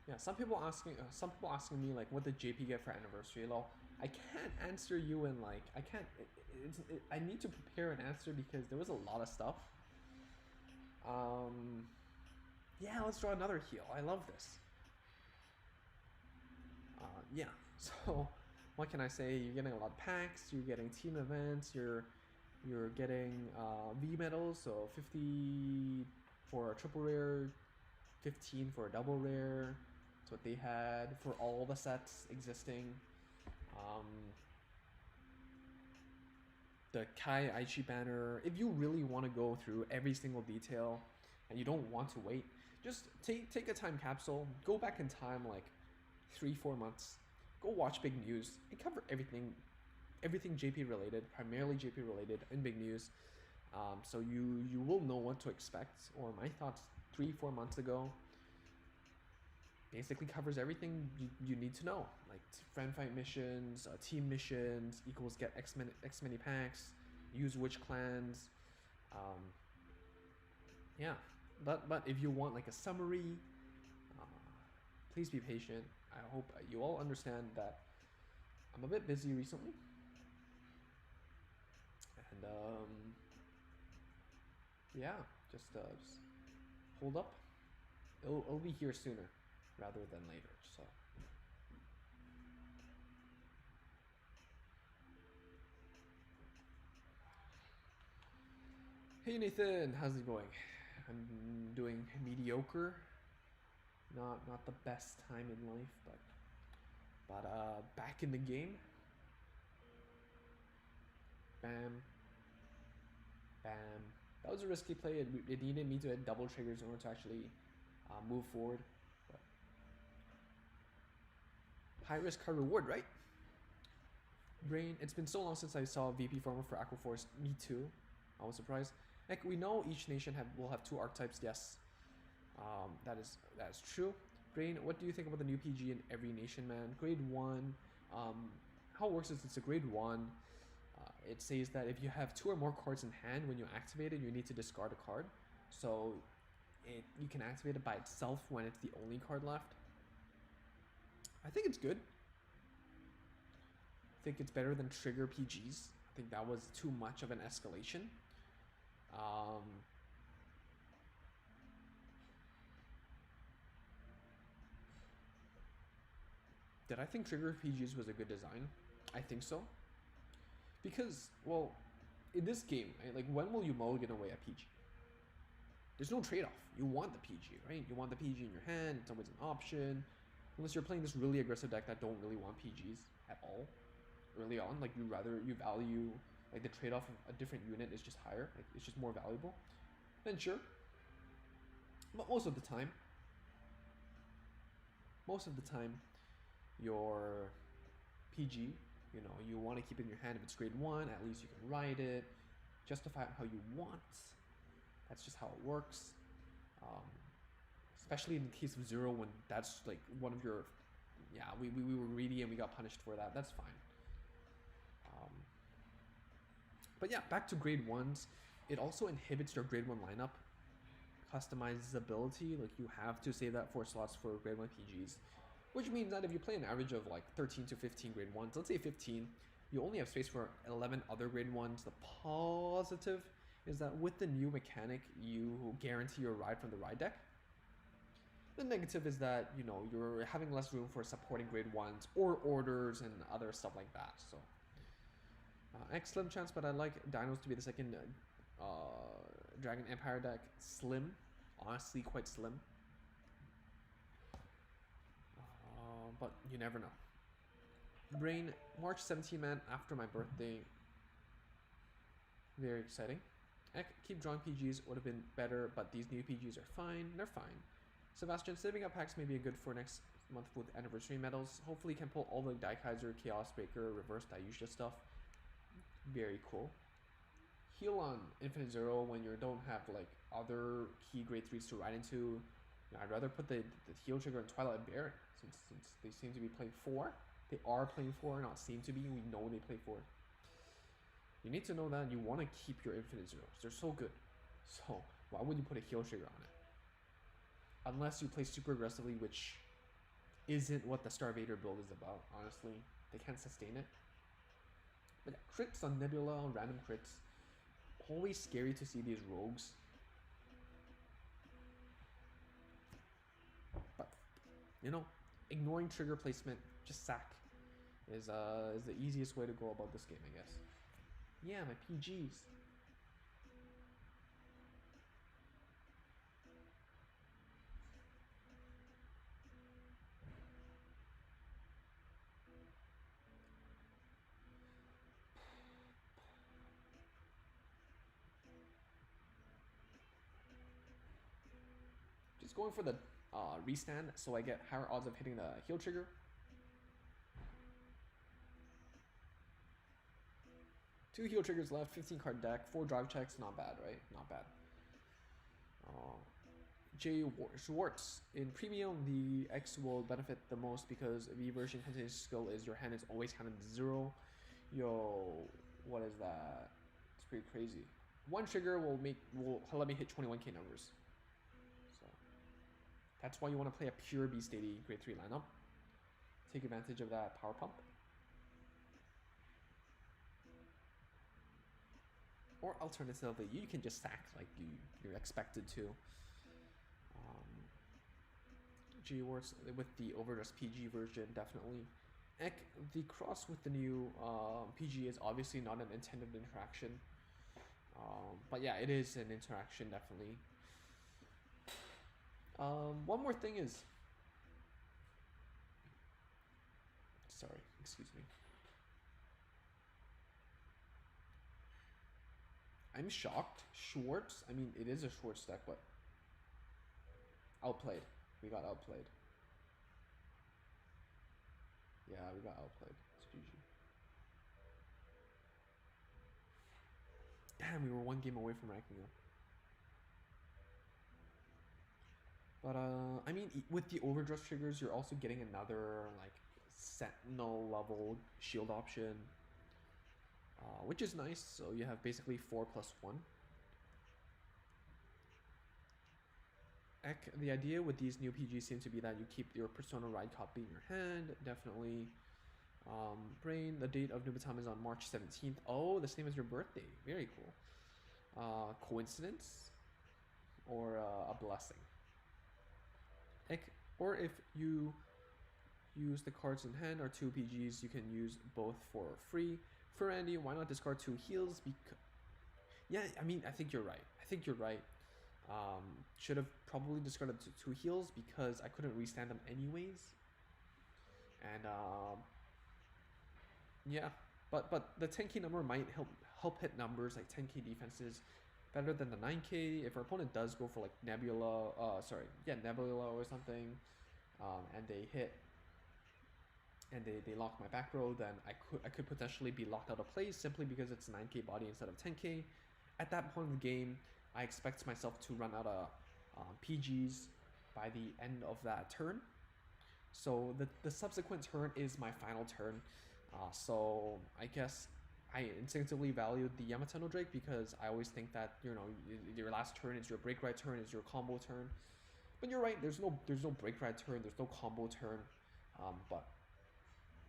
Yeah, some people asking me like, what did JP get for anniversary? Lol. I can't answer you in like, I can't. I need to prepare an answer because there was a lot of stuff. Um, yeah, let's draw another heal. I love this. Yeah. So, what can I say? You're getting a lot of packs. You're getting team events. You're getting V medals. So 50 for a triple rare, 15 for a double rare. That's what they had for all the sets existing. Um, the Kai Aichi banner. If you really want to go through every single detail and you don't want to wait, just take a time capsule, go back in time like 3-4 months, go watch Big News and cover everything JP related, primarily JP related in Big News. So you will know what to expect. Or my thoughts 3-4 months ago basically covers everything you need to know, like friend fight missions, team missions equals get X many packs, use which clans. Yeah, but if you want like a summary, uh, please be patient. I hope you all understand that I'm a bit busy recently, and yeah, just hold up. It'll be here sooner rather than later. So. Hey Nathan, how's it going? I'm doing mediocre. Not the best time in life, but back in the game. Bam, bam. That was a risky play. It needed me to hit double triggers in order to actually move forward. But high risk, high reward, right? Brain. It's been so long since I saw VP Farmer for Aquaforce. Me too. I was surprised. Like we know each nation will have 2 archetypes. Yes, that is true. Brain, what do you think about the new PG in every nation, man? Grade 1. How it works is it's a grade 1. It says that if you have 2 or more cards in hand when you activate it, you need to discard a card. So you can activate it by itself when it's the only card left. I think it's good. I think it's better than trigger PGs. I think that was too much of an escalation. Did I think trigger PGs was a good design? I think so. Because, well, in this game, right, like when will you mulligan away a PG? There's no trade-off. You want the PG, right? You want the PG in your hand. It's always an option. Unless you're playing this really aggressive deck that don't really want PGs at all early on. Like you value, like the trade-off of a different unit is just higher. Like it's just more valuable. Then sure. But most of the time, your PG, you want to keep it in your hand. If it's grade 1, at least you can ride it, justify it how you want. That's just how it works. Especially in the case of 0, when that's like one of your yeah, we were greedy and we got punished for that. That's fine. But yeah, back to grade 1s. It also inhibits your grade 1 lineup customizability. Like, you have to save that 4 slots for grade 1 PGs, which means that if you play an average of like 13 to 15 grade 1s, let's say 15, you only have space for 11 other grade 1s. The positive is that with the new mechanic, you guarantee your ride from the ride deck. The negative is that, you know, you're having less room for supporting grade 1s or orders and other stuff like that. So excellent chance, but I like Dinos to be the second Dragon Empire deck. Slim, honestly quite slim, but you never know. Brain, March 17, man, after my birthday. Very exciting. Keep drawing PGs would have been better, but these new PGs are fine. They're fine. Sebastian, saving up packs may be good for next month with anniversary medals. Hopefully can pull all the Daikaiser, Chaos Breaker, Reverse Dayusha stuff. Very cool. Heal on Infinite Zero when you don't have like other key grade 3s to ride into. You know, I'd rather put the heal trigger in Twilight Baron since they seem to be playing 4. They are playing 4, not seem to be. We know they play 4. You need to know that you want to keep your Infinite Zeros. They're so good. So why would you put a heal trigger on it? Unless you play super aggressively, which isn't what the Starvader build is about, honestly. They can't sustain it. But crits on Nebula, on random crits. Always scary to see these rogues. But, you know, ignoring trigger placement, just sack, is the easiest way to go about this game, I guess. Yeah, my PGs. Just going for the restand so I get higher odds of hitting the heal trigger. Two heal triggers left, 15 card deck, 4 drive checks, not bad, right? Not bad. J. Schwartz. In Premium, the X will benefit the most because V version contains skill is your hand is always counted to 0. Yo, what is that? It's pretty crazy. One trigger will let me hit 21k numbers. So that's why you want to play a pure Beast 80 grade 3 lineup. Take advantage of that power pump. Or alternatively, you can just sack like you're expected to. G-Works with the Overdress PG version, definitely. The cross with the new PG is obviously not an intended interaction. But yeah, it is an interaction, definitely. One more thing is... Sorry, excuse me. I'm shocked. Schwartz? I mean, it is a Schwartz deck, but... Outplayed. We got outplayed. Yeah, we got outplayed. It's GG. Damn, we were one game away from ranking up. But, I mean, with the overdress triggers, you're also getting another, like, Sentinel level shield option. Which is nice, so you have basically 4+1. The idea with these new PGs seems to be that you keep your Persona Ride copy in your hand, definitely. Brain, the date of Nubatam is on March 17th. Oh, the same as your birthday. Very cool. Coincidence? Or a blessing? Or if you use the cards in hand or 2 PGs, you can use both for free. For Andy, why not discard 2 heals? Yeah, I mean, I think you're right. Should have probably discarded 2 heals because I couldn't restand them anyways. And yeah, but the 10k number might help hit numbers like 10k defenses better than the 9k. If our opponent does go for like Nebula or something, and they hit and they lock my back row, then I could potentially be locked out of play simply because it's 9k body instead of 10k. At that point of the game, I expect myself to run out of PGs by the end of that turn. So the subsequent turn is my final turn. So I guess I instinctively valued the Yamato no Drake because I always think that, you know, your last turn is your break ride turn, is your combo turn. But you're right, there's no break ride turn, there's no combo turn. But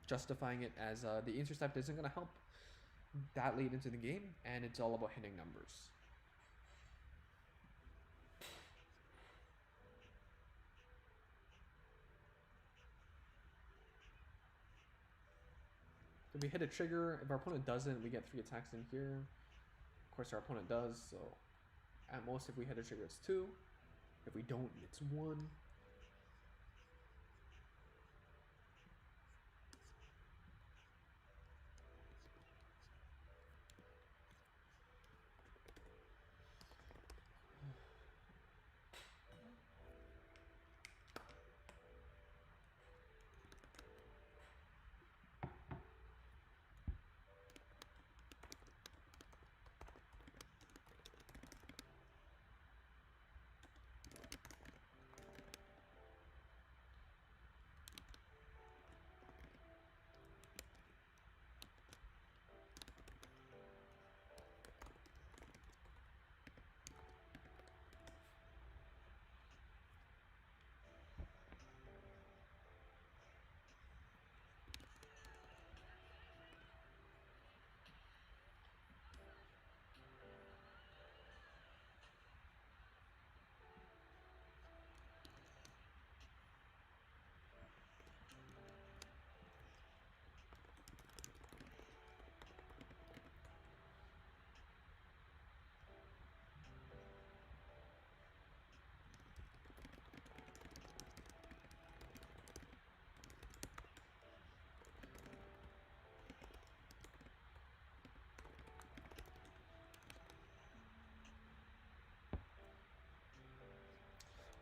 justifying it as the intercept isn't going to help that late into the game, and it's all about hitting numbers. So we hit a trigger. If our opponent doesn't, we get 3 attacks in here. Of course, our opponent does, so at most, if we hit a trigger, it's 2. If we don't, it's 1.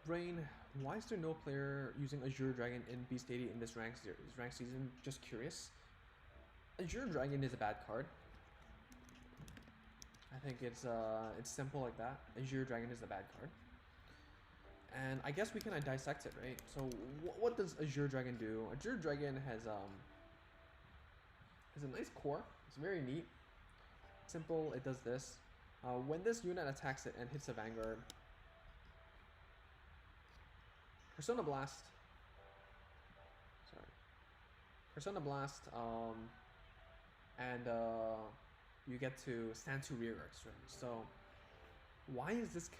Brain, why is there no player using Azure Dragon in Beast Deity in this rank season? Just curious. Azure Dragon is a bad card. I think it's simple like that. Azure Dragon is a bad card. And I guess we can dissect it, right? So what does Azure Dragon do? Azure Dragon has a nice core. It's very neat. Simple, it does this. When this unit attacks it and hits a Vanguard, Persona Blast. Sorry. Persona Blast, and you get to stand 2 rear guards, right? So why is this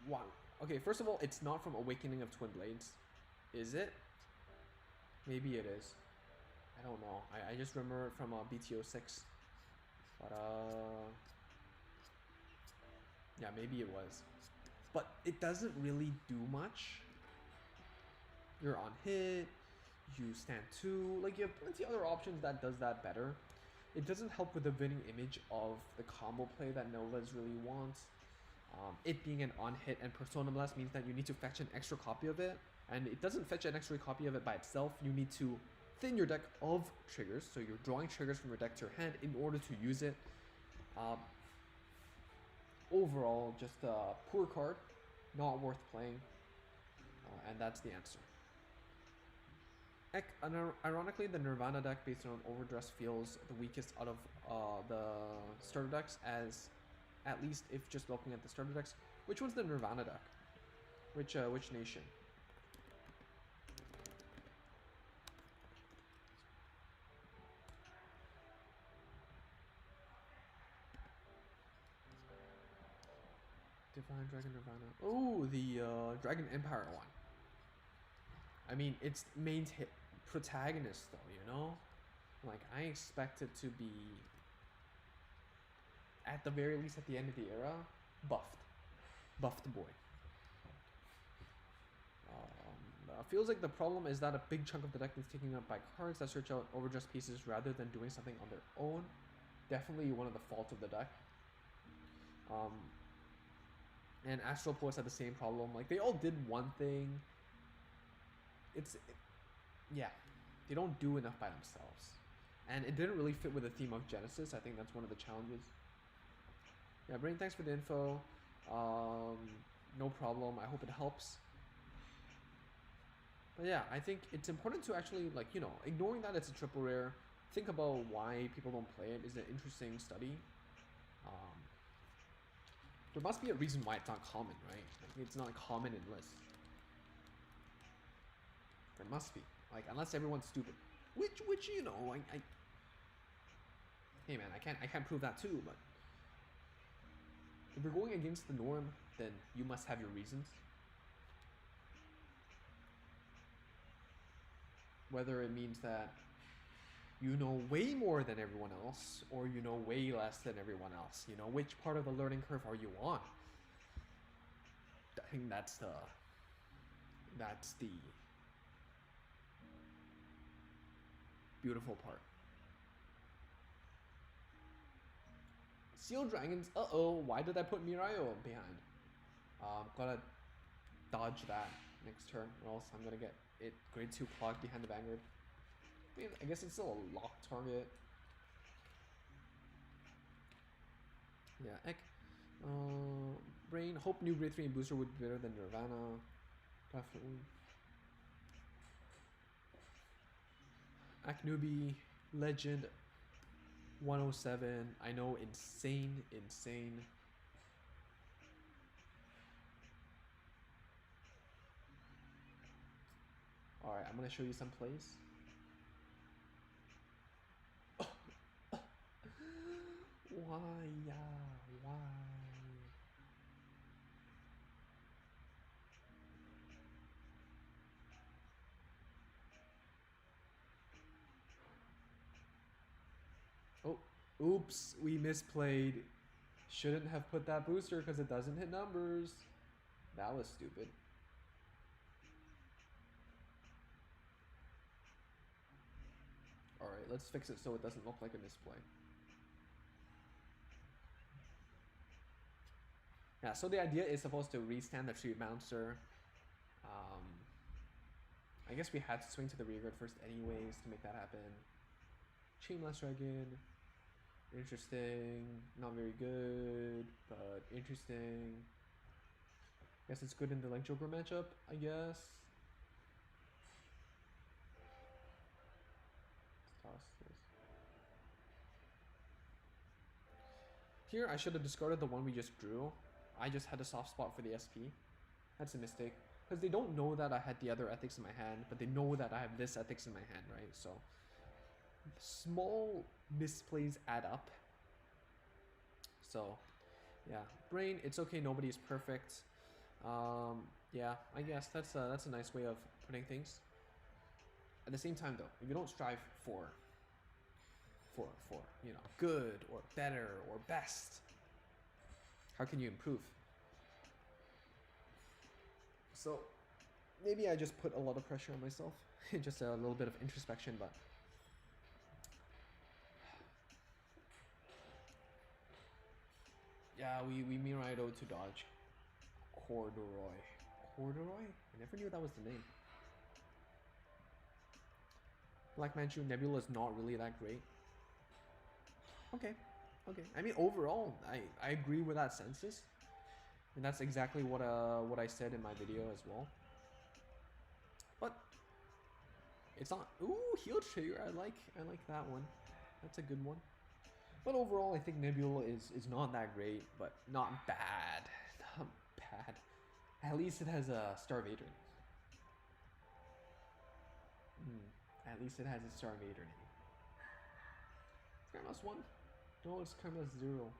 why? Okay, first of all, it's not from Awakening of Twin Blades, is it? Maybe it is. I don't know. I just remember it from BTO 6, but yeah, maybe it was. But it doesn't really do much. You're on hit, you stand 2, like you have plenty of other options that does that better. It doesn't help with the winning image of the combo play that Novas really wants. It being an on hit and Persona Blast means that you need to fetch an extra copy of it, and it doesn't fetch an extra copy of it by itself. You need to thin your deck of triggers, so you're drawing triggers from your deck to your hand in order to use it. Overall, just a poor card, not worth playing, and that's the answer. Ironically, the Nirvana deck based on Overdress feels the weakest out of the starter decks, as at least if just looking at the starter decks. Which one's the Nirvana deck? Which nation? Divine Dragon Nirvana. Oh, the Dragon Empire one. I mean, it's main protagonist though, you know? Like, I expect it to be, at the very least at the end of the era, buffed boy. Feels like the problem is that a big chunk of the deck is taken up by cards that search out overdressed pieces rather than doing something on their own. Definitely one of the faults of the deck. And Astral Poets had the same problem. Like, they all did one thing. Yeah, they don't do enough by themselves. And it didn't really fit with the theme of Genesis. I think that's one of the challenges. Yeah, Brain, thanks for the info. No problem. I hope it helps. But yeah, I think it's important to actually, like, you know, ignoring that it's a triple rare, think about why people don't play it is an interesting study. There must be a reason why it's not common, right? Like, it's not common in lists. There must be. Like, unless everyone's stupid. Which you know, I hey man, I can't prove that too, but if you're going against the norm, then you must have your reasons. Whether it means that you know way more than everyone else, or you know way less than everyone else. You know, which part of the learning curve are you on? I think that's the beautiful part. Seal Dragons, uh-oh, why did I put Mirayo behind? Gotta dodge that next turn, or else I'm gonna get it grade 2 clogged behind the Vanguard. I mean, I guess it's still a locked target. Yeah, Ek. Brain, hope new grade 3 booster would be better than Nirvana. Definitely. Aknubi, Legend, 107. I know, insane. Alright, I'm gonna show you some plays. Why, yeah, why? Oh, oops, we misplayed. Shouldn't have put that booster because it doesn't hit numbers. That was stupid. Alright, let's fix it so it doesn't look like a misplay. Yeah, so the idea is supposed to restand the Tree Bouncer. I guess we had to swing to the rear guard first anyways to make that happen. Chainless Dragon. Interesting. Not very good, but interesting. Guess it's good in the like Joker matchup, I guess. Let's toss this. Here I should have discarded the one we just drew. I just had a soft spot for the SP. That's a mistake. Because they don't know that I had the other ethics in my hand, but they know that I have this ethics in my hand, right? So small misplays add up. So yeah, Brain, it's okay, nobody's perfect. Yeah, I guess that's a nice way of putting things. At the same time though, if you don't strive for you know, good or better or best, how can you improve? So maybe I just put a lot of pressure on myself. Just a little bit of introspection, but yeah, we Miraido to dodge. Corduroy. Corduroy? I never knew that was the name. Black Manchu Nebula is not really that great. Okay. I mean, overall, I agree with that census. And that's exactly what I said in my video as well. But it's not. Ooh, Heal Trigger. I like that one. That's a good one. But overall, I think Nebula is not that great, but not bad. Not bad. At least it has a Starvator. At least it has a Starvator name. Karmas 1? No, it's Karmas 0.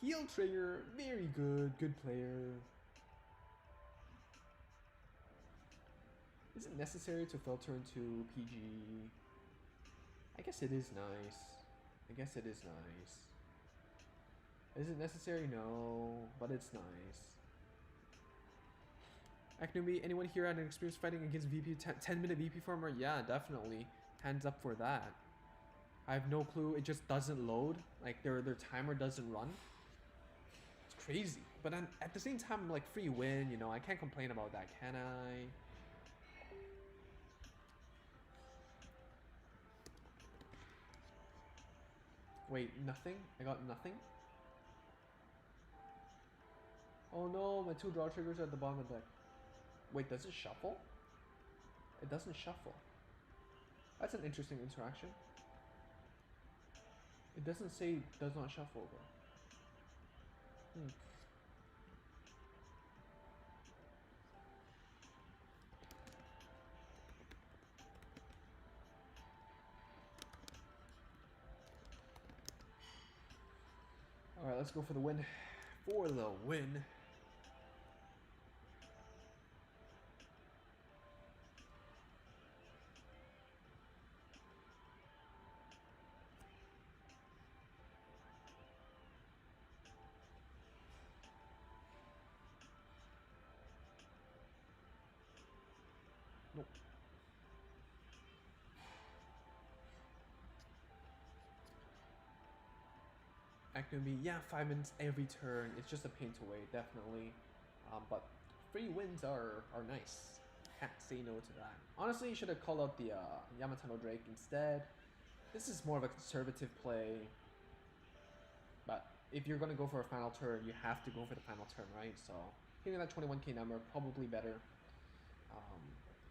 Heal Trigger, very good player. Is it necessary to filter into PG? I guess it is nice. Is it necessary? No, but it's nice. Aknumi, anyone here had an experience fighting against VP 10-minute VP farmer? Yeah, definitely. Hands up for that. I have no clue. It just doesn't load. Like their timer doesn't run. It's crazy. But at the same time, like free win. You know, I can't complain about that, can I? Wait, nothing? I got nothing? Oh no, my 2 draw triggers are at the bottom of the deck. Wait, does it shuffle? It doesn't shuffle. That's an interesting interaction. It doesn't say does not shuffle though. Alright, let's go for the win. For the win. Nope. Acme, yeah, 5 minutes every turn. It's just a pain to wait, definitely. But free wins are nice. Can't say no to that. Honestly, you should have called out the Yamatano Drake instead. This is more of a conservative play. But if you're going to go for a final turn, you have to go for the final turn, right? So hitting that 21k number, probably better.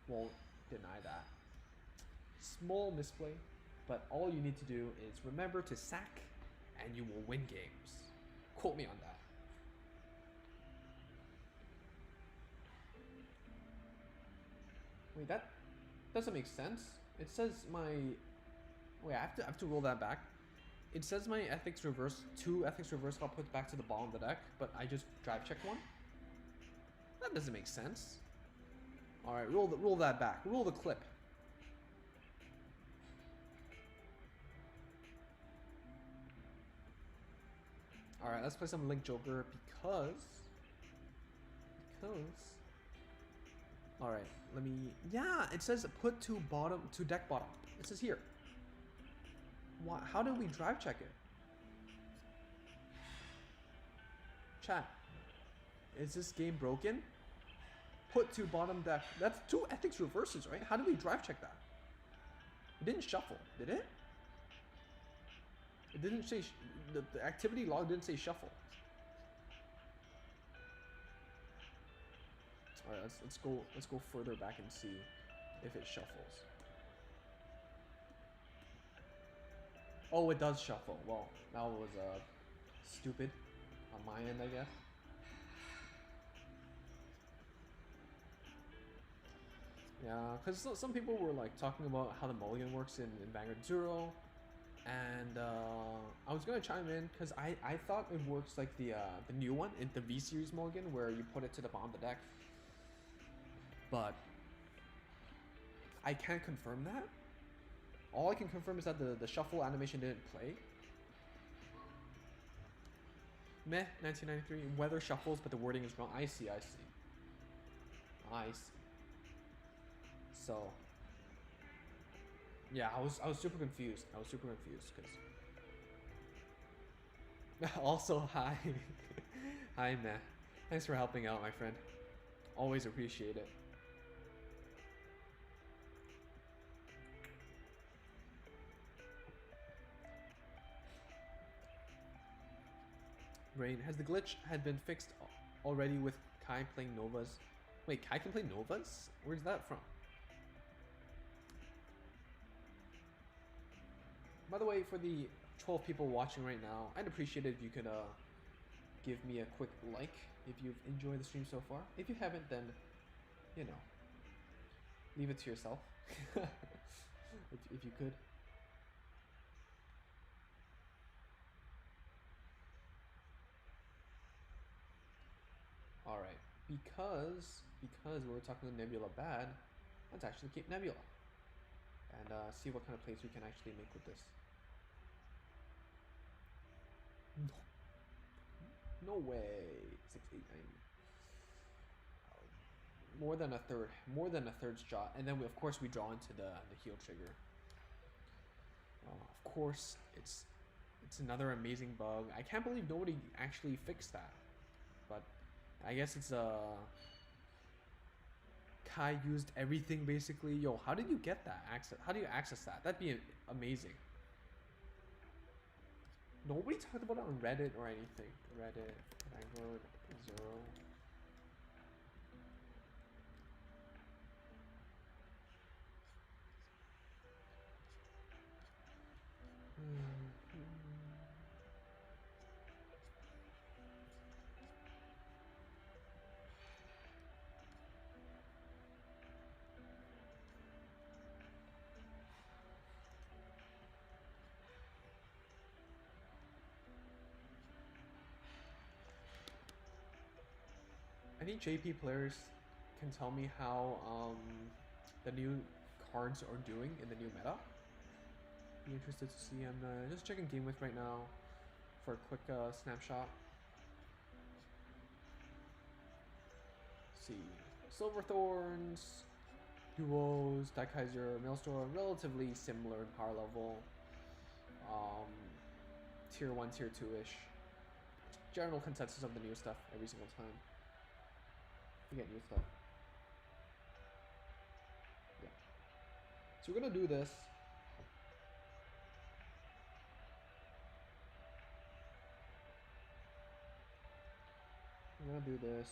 Won't deny that. Small misplay, but all you need to do is remember to sack and you will win games. Quote me on that. Wait, that doesn't make sense. It says my... Wait, I have to roll that back. It says my ethics reverse, 2 ethics reverse got put back to the bottom of the deck, but I just drive checked 1? That doesn't make sense. Alright, roll that back. Roll the clip. Alright, let's play some Link Joker because... Alright, let me... Yeah, it says put to deck bottom. It says here. Why, how did we drive check it? Chat. Is this game broken? Put to bottom deck. That's 2 ethics reverses, right? How did we drive check that? It didn't shuffle, did it? It didn't say... The activity log didn't say shuffle. Alright, let's go further back and see if it shuffles. Oh, it does shuffle. Well, that was stupid on my end, I guess. Yeah, because some people were like talking about how the mulligan works in Vanguard 0, and I was gonna chime in because I thought it works like the new one, the V series mulligan, where you put it to the bottom of the deck. But I can't confirm that. All I can confirm is that the shuffle animation didn't play. Meh, 1993. Weather shuffles, but the wording is wrong. I see. So, yeah, I was super confused. Because also hi, hi Meh. Thanks for helping out, my friend. Always appreciate it. Rain, has the glitch had been fixed already with Kai playing Novas? Wait, Kai can play Novas? Where's that from? By the way, for the 12 people watching right now, I'd appreciate it if you could give me a quick like if you've enjoyed the stream so far. If you haven't, then, you know, leave it to yourself. if you could. Alright, because we were talking to Nebula bad, let's actually keep Nebula. And see what kind of plays we can actually make with this. No way. 6, 8, 9. More than a third shot, and then of course we draw into the heal trigger. Of course, it's another amazing bug. I can't believe nobody actually fixed that, but I guess it's Kai used everything basically. Yo, how did you get that access? How do you access that? That'd be amazing. Nobody talked about it on Reddit or anything. Reddit, Vanguard, 0. Any JP players can tell me how the new cards are doing in the new meta? Be interested to see. I'm just checking game with right now for a quick snapshot. Let's see, Silverthorns, Duos, Daikaiser, Maelstrom, relatively similar in power level. Tier 1, Tier 2-ish. General consensus of the new stuff every single time. You get new stuff. Yeah. So we're gonna do this. We're gonna do this.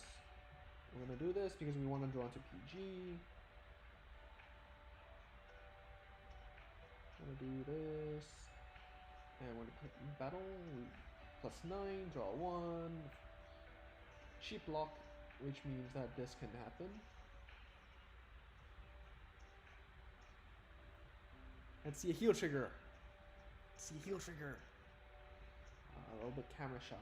We're gonna do this because we want to draw into PG. We're gonna do this. And we're gonna put battle. +9, draw 1. Cheap block, which means that this can happen. Let's see a heal trigger. Let's see a heal trigger. A little bit camera shy.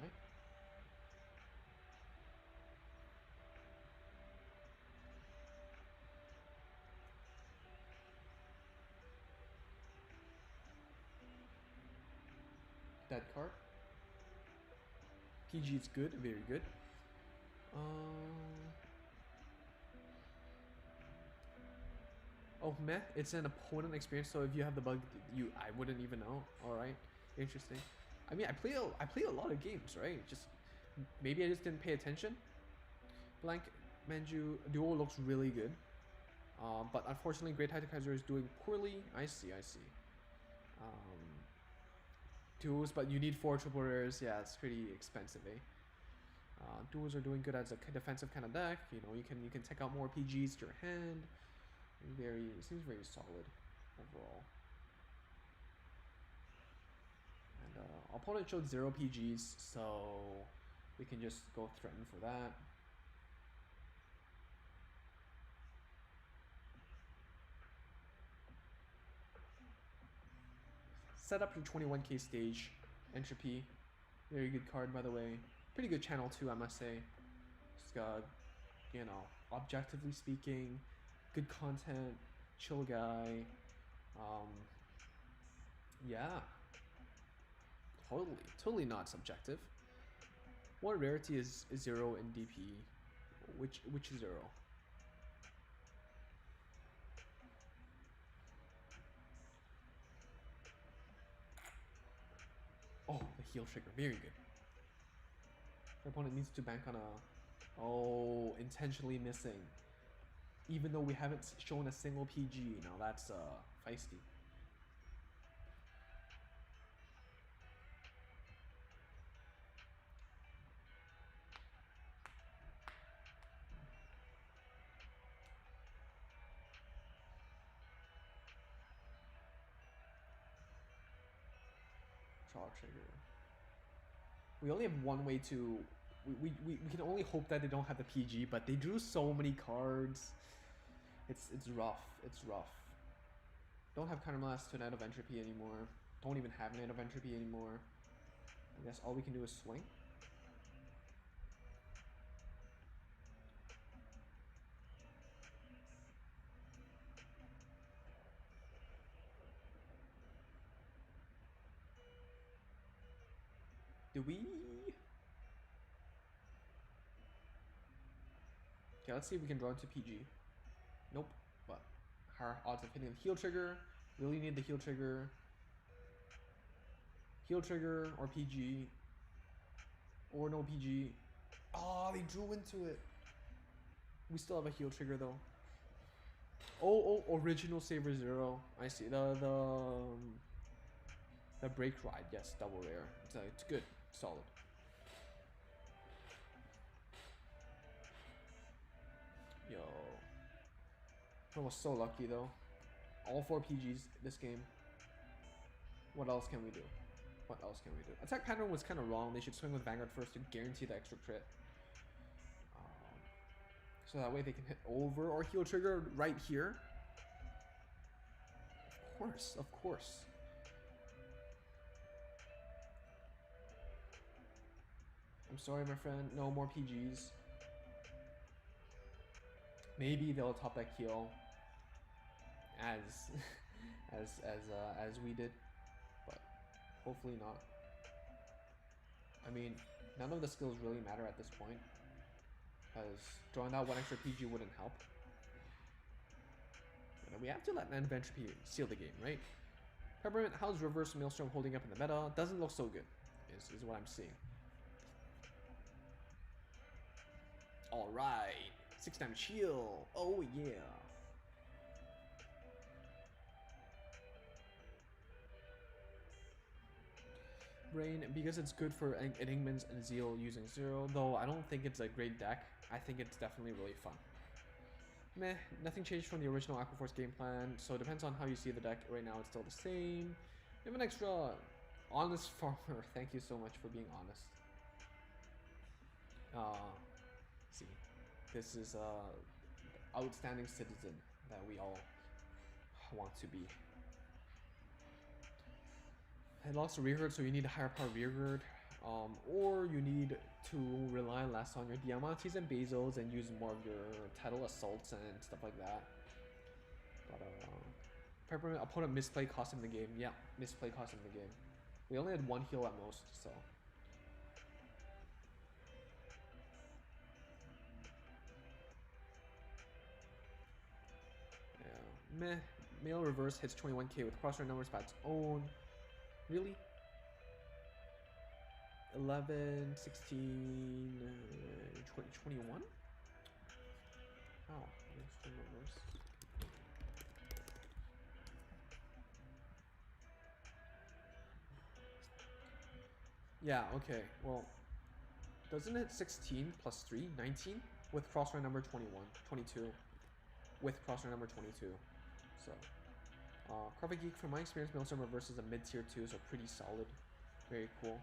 Dead card. PG is good, very good. Oh meh, it's an opponent experience, so if you have the bug, I wouldn't even know. All right, interesting. I mean, I play a lot of games, right? Just maybe I just didn't pay attention. Blank Manju Duo looks really good, but unfortunately, Great Kaiser is doing poorly. I see. Duos, but you need 4 triple rares. Yeah, it's pretty expensive, eh? Duos are doing good as a defensive kind of deck. You know, you can take out more PGs to your hand. Seems very solid overall. And opponent showed 0 PGs, so we can just go threaten for that. Set up your 21k stage. Entropy, very good card by the way. Pretty good channel too, I must say. Just got, you know, objectively speaking, good content, chill guy. Yeah, totally not subjective. What rarity is 0 in DP? Which 0? Oh, the heal trigger, very good. Your opponent needs to bank on a... Oh, intentionally missing. Even though we haven't shown a single PG. Now that's feisty. Draw trigger. We only have one way to... We can only hope that they don't have the PG, but they drew so many cards. It's rough. It's rough. Don't have counterblast to Knight of Entropy anymore. Don't even have Knight of Entropy anymore. I guess all we can do is swing. Do we? Okay, let's see if we can draw into PG. Nope. But our odds of hitting the heal trigger. Really need the heal trigger. Heal trigger or PG. Or no PG. Oh, they drew into it. We still have a heal trigger though. Oh, original saver 0. I see. The The brake ride, yes, double rare. It's good, solid. Yo. I was so lucky though. All 4 PGs this game. What else can we do? What else can we do? Attack pattern was kind of wrong. They should swing with Vanguard first to guarantee the extra crit. So that way they can hit over or heal trigger right here. Of course, of course. I'm sorry, my friend. No more PGs. Maybe they'll top deck heal as as we did, but hopefully not. I mean, none of the skills really matter at this point, because drawing out 1 extra PG wouldn't help. But we have to let Entropy seal the game, right? Peppermint, how's Reverse Maelstrom holding up in the meta? Doesn't look so good, is what I'm seeing. Alright, 6-time shield. Oh yeah. Brain, because it's good for Enigmans and Zeal using 0, though I don't think it's a great deck. I think it's definitely really fun. Meh, nothing changed from the original Aquaforce game plan, so it depends on how you see the deck. Right now it's still the same. You have an extra honest farmer. Thank you so much for being honest. See, this is outstanding citizen that we all want to be. It lost a rearguard, so you need a higher power rearguard, or you need to rely less on your Diamantes and Bezos and use more of your Tidal Assaults and stuff like that. But Peppermint opponent misplay cost him the game. Yeah, misplay cost him the game. We only had 1 heal at most, so. Yeah, meh. Male reverse hits 21k with crosshair numbers by its own. Really? 11, 16, 20, 21? Oh, it's the reverse. Yeah, okay. Well, doesn't it 16 plus 3, 19? With crosshair number 21, 22. With crosshair number 22. So. Cardfight Geek, from my experience, Maelstrom Reverse is a mid-tier 2, so pretty solid. Very cool.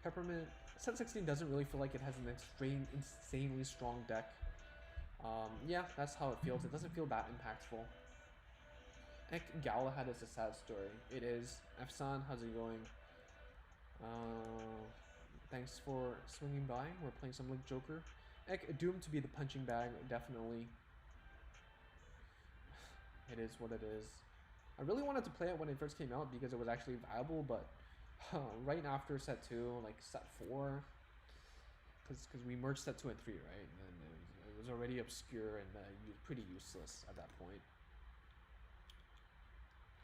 Peppermint, set 16 doesn't really feel like it has an insanely strong deck. Yeah, that's how it feels. It doesn't feel that impactful. Galahad is a sad story. It is. Efsan, how's it going? Thanks for swinging by. We're playing some Link Joker. Doomed to be the punching bag, definitely. It is what it is. I really wanted to play it when it first came out because it was actually viable, but right after set 2, like set 4, because we merged set 2 and 3, right? And it was already obscure and pretty useless at that point.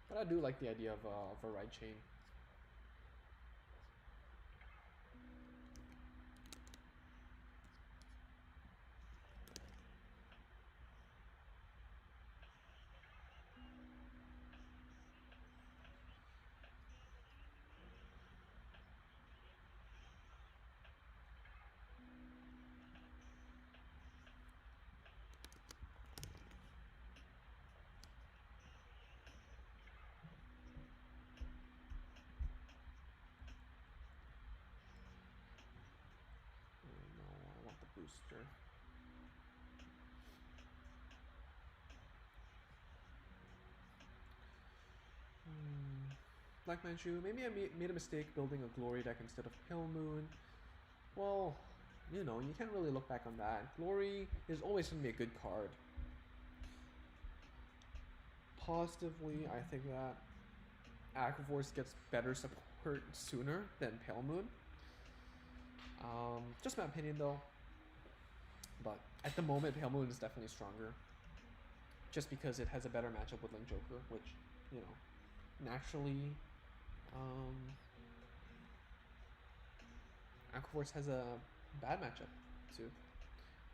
But I do like the idea of a ride chain. Booster. Black Manchu, maybe I made a mistake building a Glory deck instead of Pale Moon. Well, you know, you can't really look back on that. Glory is always going to be a good card. Positively, I think that Aquaforce gets better support sooner than Pale Moon. Just my opinion though. But at the moment, Pale Moon is definitely stronger. Just because it has a better matchup with Link Joker, which, you know, naturally, Aquaforce has a bad matchup too.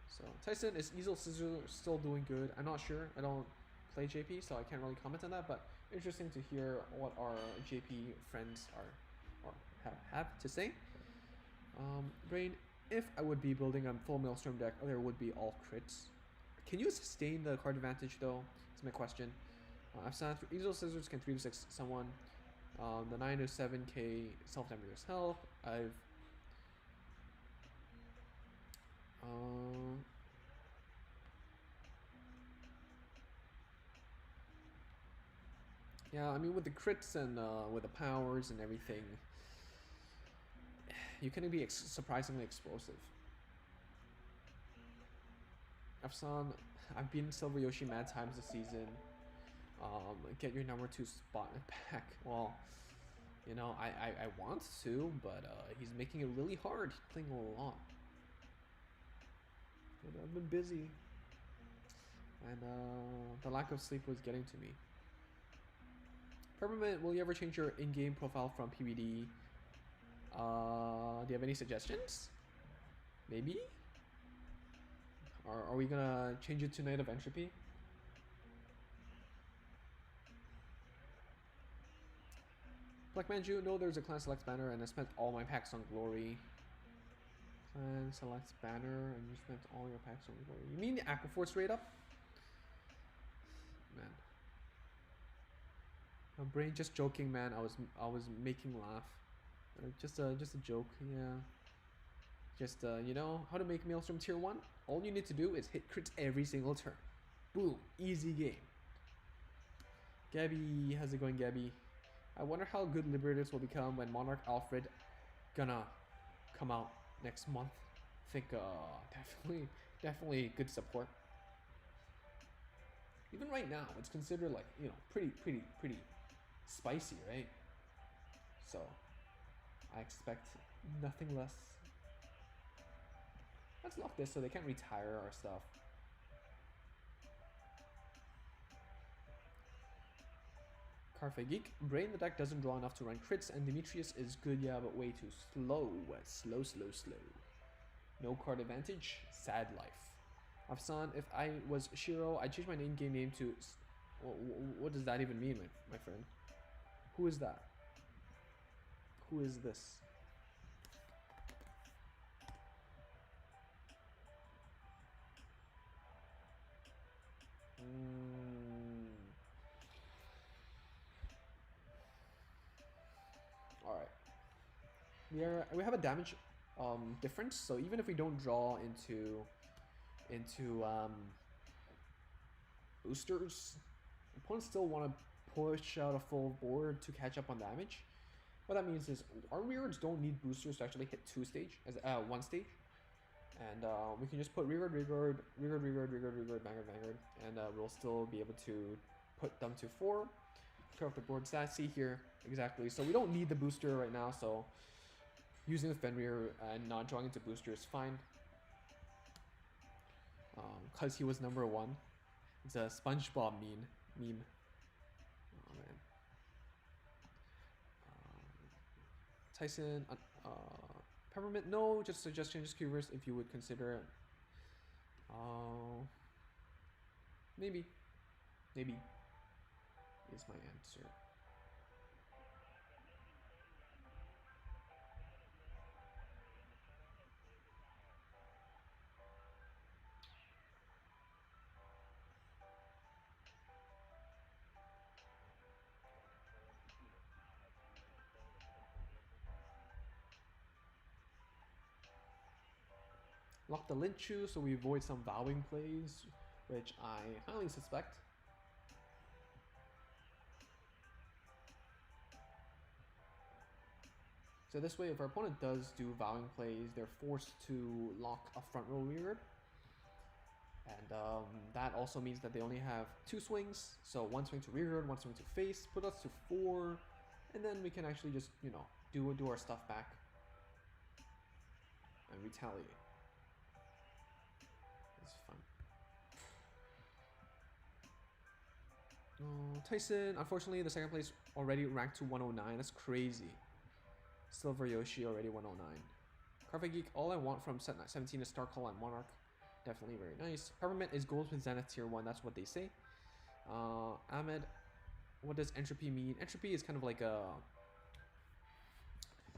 So Tyson is Easel Scissor still doing good. I'm not sure. I don't play JP, so I can't really comment on that. But interesting to hear what our JP friends are or have to say. Brain, if I would be building a full Maelstrom deck, there would be all crits. Can you sustain the card advantage though? Is my question. I've seen Easel Scissors can 3-6 someone. The 907k self-damage health. I've yeah, I mean with the crits and with the powers and everything, you can be surprisingly explosive. I've been Silver Yoshi mad times this season. Get your number 2 spot back. Well, you know, I want to, but he's making it really hard. He's playing a lot. But I've been busy. And the lack of sleep was getting to me. Peppermint, will you ever change your in-game profile from PBD? Do you have any suggestions? Maybe? Or are we gonna change it to Night of Entropy? Black Manju, no, there's a clan select banner and I spent all my packs on Glory. Clan selects banner and you spent all your packs on Glory. You mean the Aquaforce rate up? Man. My brain just joking, man. I was making laugh. Just a joke, yeah. Just you know how to make Maelstrom tier 1? All you need to do is hit crits every single turn. Boom, easy game. Gabby, how's it going, Gabby? I wonder how good Liberators will become when Monarch Alfred gonna come out next month. I think definitely good support. Even right now, it's considered like, you know, pretty spicy, right? So I expect nothing less. Let's lock this so they can't retire our stuff. Cardfight Geek, Brain the deck doesn't draw enough to run crits, and Demetrius is good, yeah, but way too slow. Slow. No card advantage, sad life. Afsan, if I was Shiro, I'd change my in-game name to... What does that even mean, my friend? Who is that? Who is this? Alright. We have a damage difference, so even if we don't draw into boosters, opponents still want to push out a full board to catch up on damage. What that means is our rearwards don't need boosters to actually hit one stage. And we can just put rearward, Vanguard, and we'll still be able to put them to 4. Clear off the board stats. See here, exactly. So we don't need the booster right now, so using the Fenrir and not drawing into booster is fine. Because he was number 1. It's a SpongeBob meme. Oh man. Tyson, Peppermint, no, just suggestion, just curious if you would consider it. Maybe is my answer. Lock the Linchu so we avoid some vowing plays, which I highly suspect. So this way, if our opponent does do vowing plays, they're forced to lock a front row rearward. And that also means that they only have 2 swings. So 1 swing to rearward, 1 swing to face, put us to 4. And then we can actually just, you know, do our stuff back and retaliate. It's fun. Oh, Tyson, unfortunately, the second place already ranked to 109. That's crazy. Silver Yoshi already 109. Cardfight Geek, all I want from set 17 is Starcall and Monarch. Definitely very nice. Peppermint is gold with Zenith tier 1, that's what they say. Ahmed, what does entropy mean? Entropy is kind of like a...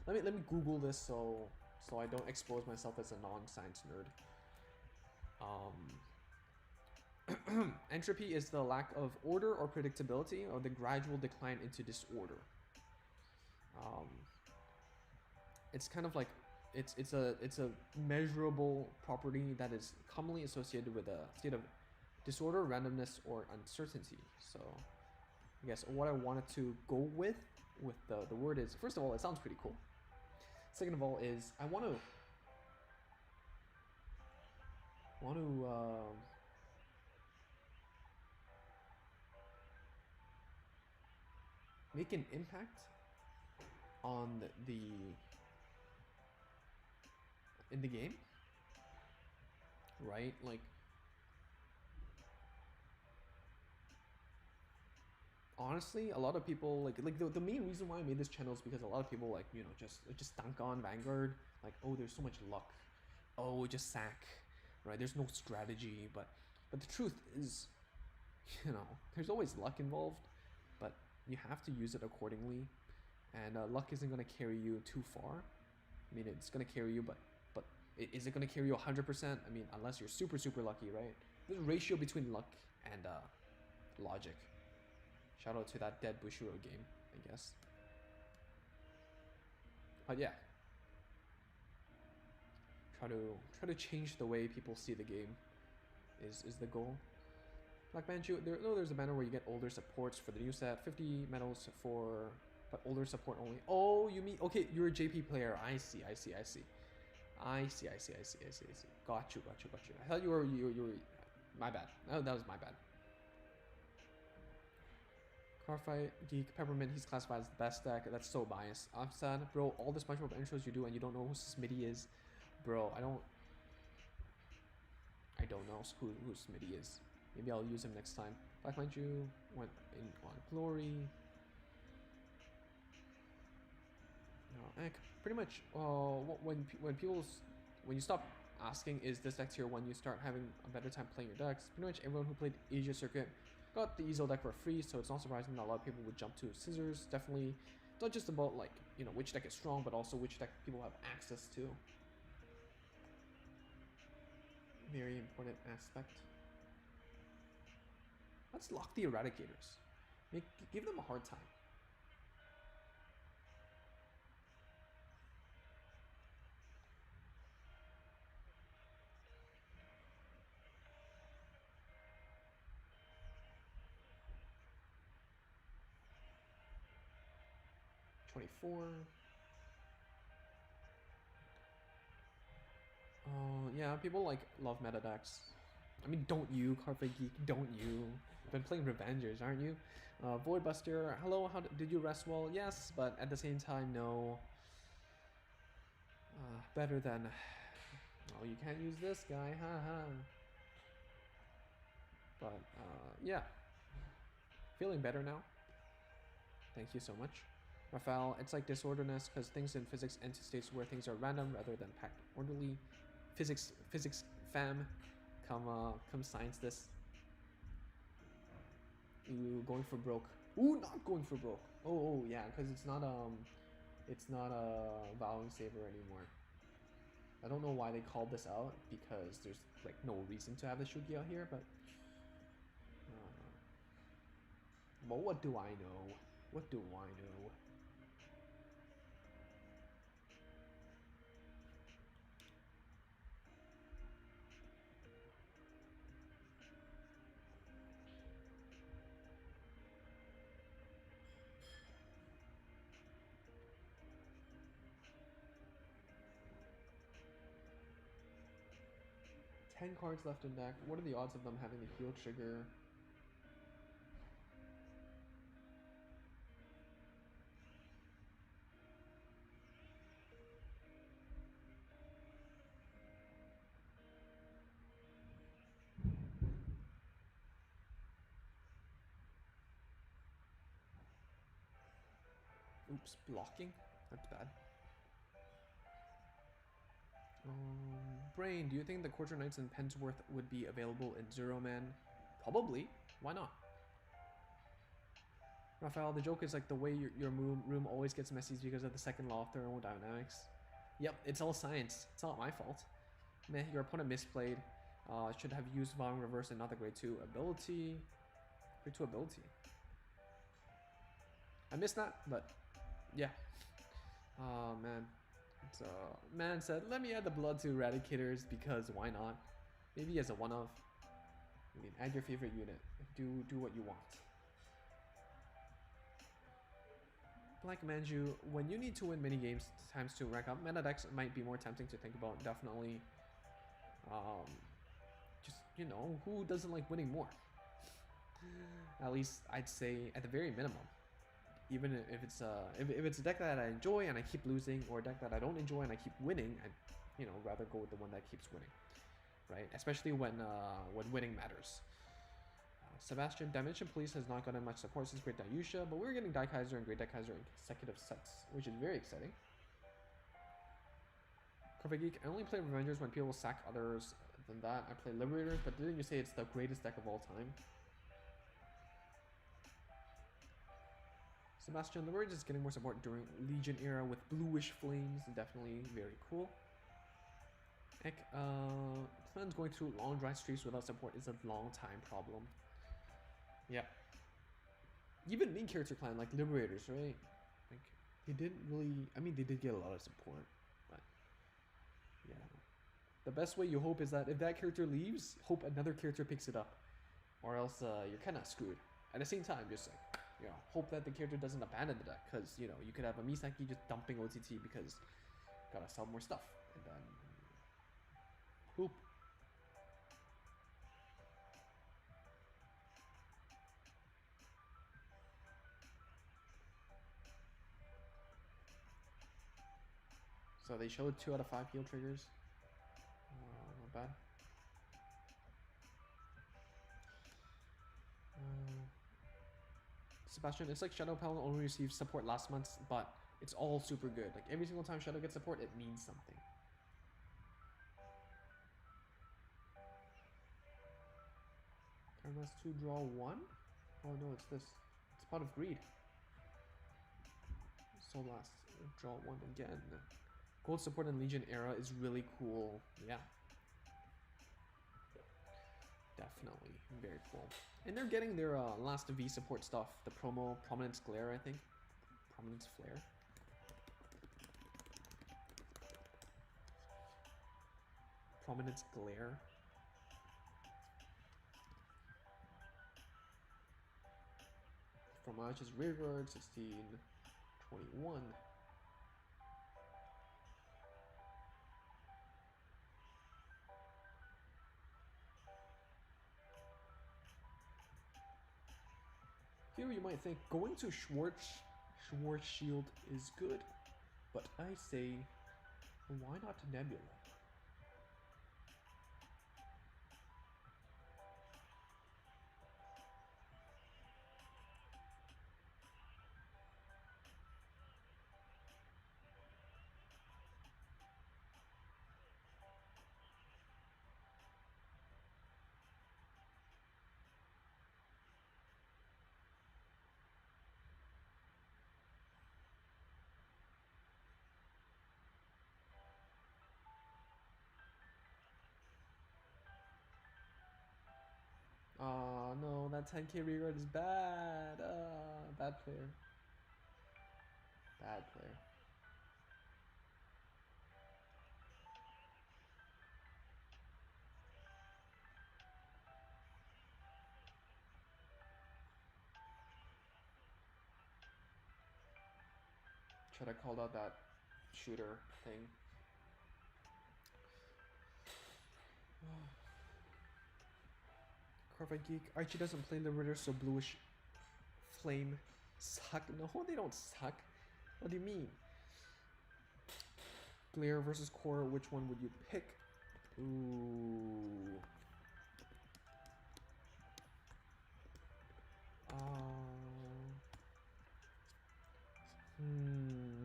Let me Google this so I don't expose myself as a non-science nerd. Entropy is the lack of order or predictability, or the gradual decline into disorder. It's kind of like it's a measurable property that is commonly associated with a state of disorder, randomness, or uncertainty. So I guess what I wanted to go with the word is, first of all, it sounds pretty cool. Second of all is I want to make an impact on in the game, right? Like, honestly, a lot of people like the main reason why I made this channel is because a lot of people, like, you know, just dunk on Vanguard, like, oh, there's so much luck, oh, just sack, right? There's no strategy, but the truth is, you know, there's always luck involved, but you have to use it accordingly, and luck isn't going to carry you too far. I mean, it's going to carry you, but is it going to carry you 100%? I mean, unless you're super lucky, right? There's a ratio between luck and logic. Shout out to that dead Bushiro game, I guess. But yeah, try to change the way people see the game is the goal. Black Banjo, there's a banner where you get older supports for the new set, 50 medals for, but older support only. Oh, you mean, okay, you're a JP player. I see. Got you. I thought you were, my bad. Oh, that was my bad. Cardfight Geek, Peppermint, he's classified as the best deck. That's so biased. I'm sad, bro. All this SpongeBob intros you do and you don't know who Smitty is. Bro, I don't know who Smitty is. Maybe I'll use him next time. Black Manju went in on Glory. No, pretty much when you stop asking is this deck tier 1, you start having a better time playing your decks. Pretty much everyone who played Asia Circuit got the Easel deck for free, so it's not surprising that a lot of people would jump to Scissors. Definitely, it's not just about, like, you know, which deck is strong, but also which deck people have access to. Very important aspect. Let's lock the Eradicators. Give them a hard time. Yeah, people like love meta decks. I mean, don't you, Cardfight Geek? Don't you? You've been playing Revengers, aren't you? Voidbuster, hello. How did you rest well? Yes, but at the same time, no. Better than. Oh, you can't use this guy, haha. But yeah, feeling better now. Thank you so much. Raphael, it's like disorderness because things in physics enter states where things are random rather than packed orderly. Physics fam, come science this. You going for broke? Ooh, not going for broke. Oh yeah, because it's not a Vowing Saber anymore. I don't know why they called this out, because there's like no reason to have the Shugi out here, but what do I know? What do I know? Ten cards left in deck. What are the odds of them having the heal trigger? Oops, blocking? That's bad. Brain, do you think the Quarter Knights in Pensworth would be available in Zero Man? Probably. Why not? Raphael, the joke is like the way your room always gets messy is because of the second law of thermodynamics. Yep, it's all science. It's not my fault. Meh, your opponent misplayed. Should have used Vong Reverse and not the grade 2 ability. Grade 2 ability. I missed that, but yeah. Oh man. So man said, let me add the blood to Eradicators because why not? Maybe as a one-off. I mean, add your favorite unit. Do what you want. Black Manju, when you need to win many games times to rank up, meta decks might be more tempting to think about. Definitely. Just, you know, who doesn't like winning more? At least I'd say at the very minimum. Even if it's a deck that I enjoy and I keep losing, or a deck that I don't enjoy and I keep winning, I'd, you know, rather go with the one that keeps winning, right? Especially when winning matters. Sebastian, Dimension Police has not gotten much support since Great Dayusha, but we're getting Daikaiser and Great Daikaiser in consecutive sets, which is very exciting. Perfect Geek, I only play Revengers when people sack others than that. I play Liberators, but didn't you say it's the greatest deck of all time? Sebastian, Liberators is getting more support during Legion era with bluish flames, definitely very cool. Heck, clans going through long dry streaks without support is a long time problem. Yeah. Even main character clan like Liberators, right? Like they didn't really. I mean, they did get a lot of support, but yeah. The best way you hope is that if that character leaves, hope another character picks it up, or else you're kind of screwed. At the same time, just like, you know, hope that the character doesn't abandon the deck, because you know you could have a Misaki just dumping OTT because gotta sell more stuff, and then hoop. So they showed 2 out of 5 heal triggers. Not bad. Sebastian, it's like Shadow Paladin only received support last month, but it's all super good. Like every single time Shadow gets support, it means something. Turn last 2, draw 1? Oh no, it's this. It's Pot of Greed. So last, draw 1 again. Gold support in Legion era is really cool. Yeah. Definitely. Very cool. And they're getting their last V support stuff. The promo, Prominence Glare, I think. Prominence Flare. Prominence Glare. Fromage is rearguard, 16, 21. Here you might think going to Schwarzschild is good, but I say, why not Nebula? No, that 10k rearguard is bad. Bad player. Bad player. Should have called out that shooter thing. Cardfight Geek. Archie doesn't play Liberator, so bluish flame suck. No, they don't suck. What do you mean? Glare versus Core, which one would you pick? Ooh.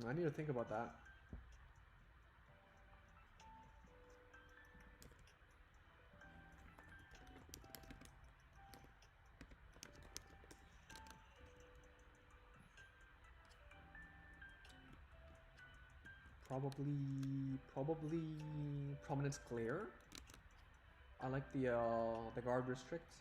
I need to think about that. Probably Prominence Glare. I like the guard restrict.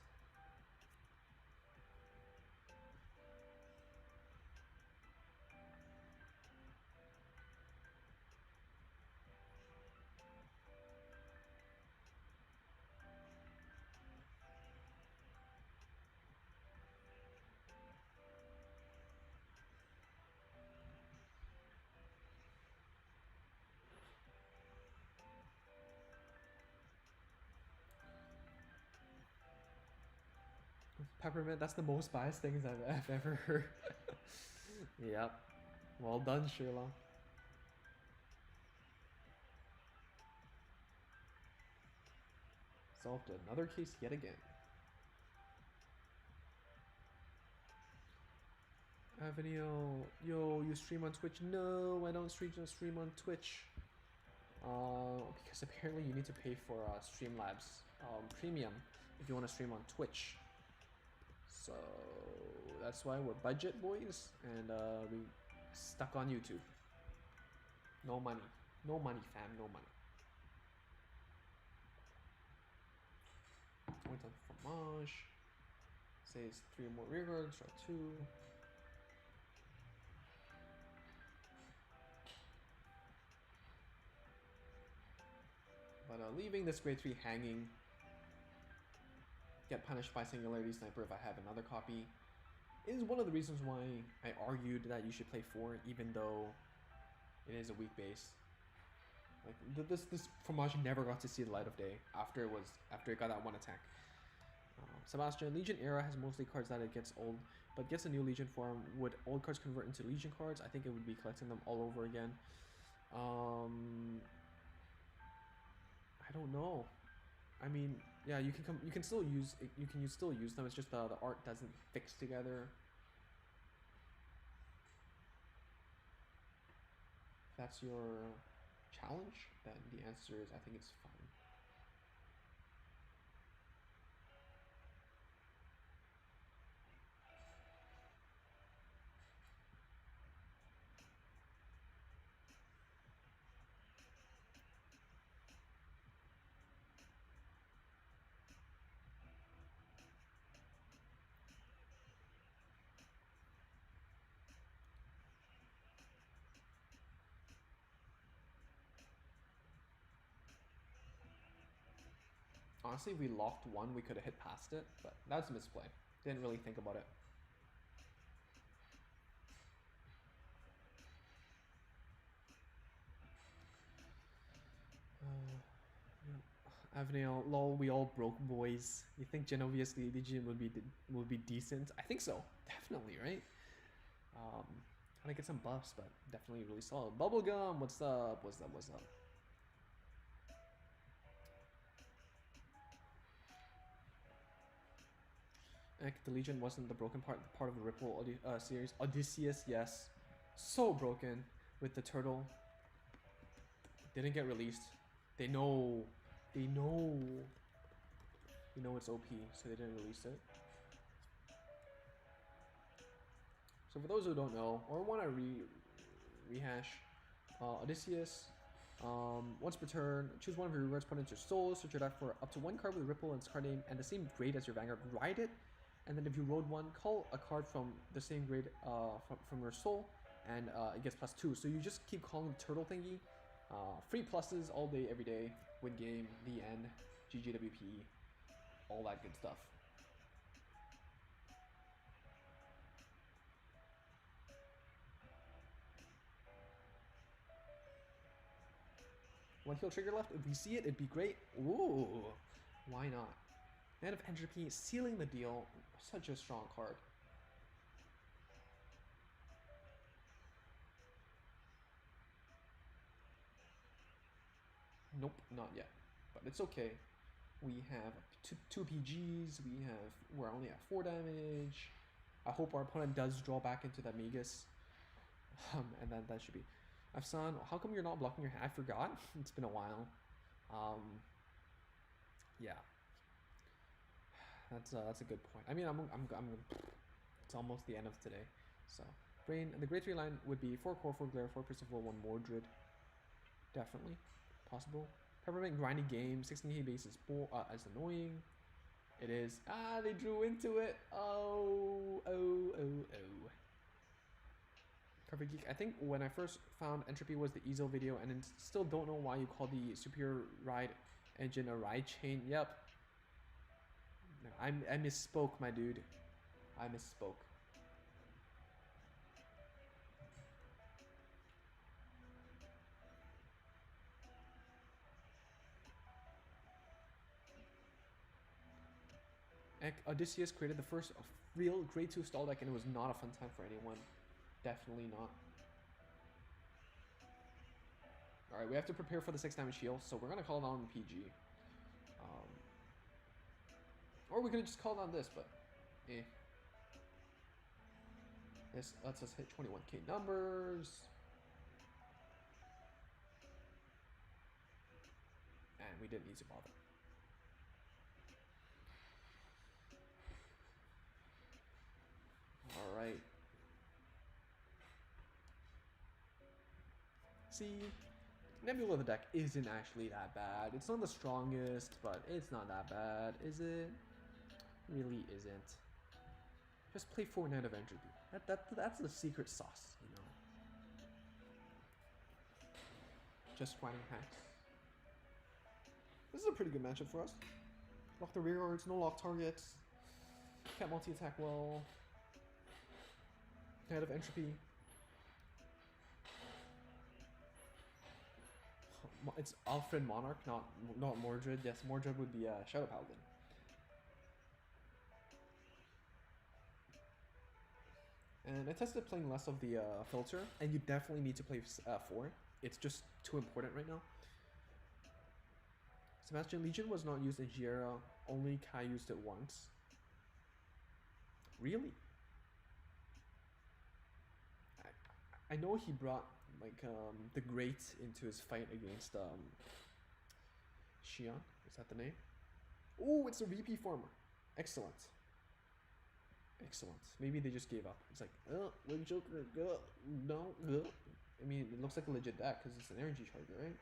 Peppermint, that's the most biased things I've ever heard. Yep. Well done, Sheila. Solved another case yet again. Avenio, yo, you stream on Twitch? No, I don't stream on Twitch. Because apparently you need to pay for Streamlabs Premium if you want to stream on Twitch. So that's why we're budget boys, and we stuck on YouTube. No money, fam, no money. Went on fromage. Says 3 more rear guards, draw 2. But leaving this grade 3 hanging. Get punished by Singularity Sniper if I have another copy. Is one of the reasons why I argued that you should play 4, even though it is a weak base. Like this fromage never got to see the light of day after it got that one attack. Sebastian, Legion era has mostly cards that it gets old, but gets a new Legion form. Would old cards convert into Legion cards? I think it would be collecting them all over again. I don't know. I mean, yeah, you can still use them. It's just the art doesn't fix together. If that's your challenge, then the answer is I think it's fine. Honestly, if we locked one, we could have hit past it, but that's a misplay. Didn't really think about it. Avenel, lol, we all broke boys. You think Genovia's Legion would be decent? I think so, definitely, right? Trying to get some buffs, but definitely really solid. Bubblegum, what's up? What's up? What's up? The Legion wasn't the broken part of the Ripple series. Odysseus, yes, so broken with the turtle. Didn't get released. They know it's OP, so they didn't release it. So for those who don't know or want to rehash, Odysseus, once per turn, choose one of your rewards, put it into your soul, search your deck for up to 1 card with Ripple and its card name and the same grade as your Vanguard, ride it, and then if you rode 1, call a card from the same grade from your soul, and it gets +2. So you just keep calling the turtle thingy. Free pluses all day, every day. Win game, the end, GGWP, all that good stuff. One heal trigger left. If we see it, it'd be great. Ooh, why not? Man of Entropy, sealing the deal. Such a strong card. Nope, not yet. But it's okay. We have two PGs. We're only at 4 damage. I hope our opponent does draw back into that Magus. And then that should be. Afsan, how come you're not blocking your hand? I forgot. It's been a while. Yeah. That's a good point. I mean, it's almost the end of today. So, Brain, the grade 3 line would be 4 core, 4 glare, 4 Percival, 1 Mordred. Definitely possible. Peppermint grinding game, 16k base is annoying. It is. Ah, they drew into it. Oh. Perfect Geek. I think when I first found Entropy was the Easel video, and then still don't know why you call the Superior Ride engine a ride chain. Yep. I misspoke, my dude. I misspoke. Odysseus created the first real grade 2 stall deck, and it was not a fun time for anyone. Definitely not. Alright, we have to prepare for the 6 damage heal, so we're going to call it on PG. Or we could have just called on this, but eh. This lets us hit 21k numbers. And we didn't need to bother. Alright. See, Nebula the deck isn't actually that bad. It's not the strongest, but it's not that bad, is it? Really isn't. Just play Fortnite of Entropy. That's the secret sauce, you know. Just grinding hacks. This is a pretty good matchup for us. Lock the rear guards, no lock targets. Can't multi-attack well. Head of Entropy. It's Alfred Monarch, not Mordred. Yes, Mordred would be Shadow Paladin. And I tested playing less of the filter, and you definitely need to play 4. It's just too important right now. Sebastian Legion was not used in Giera, only Kai used it once. Really? I know he brought like the Great into his fight against Xion. Is that the name? Oh, it's a VP farmer. Excellent. Excellent. Maybe they just gave up. It's like, Wig Joker, no, I mean, it looks like a legit deck because it's an energy charger, right?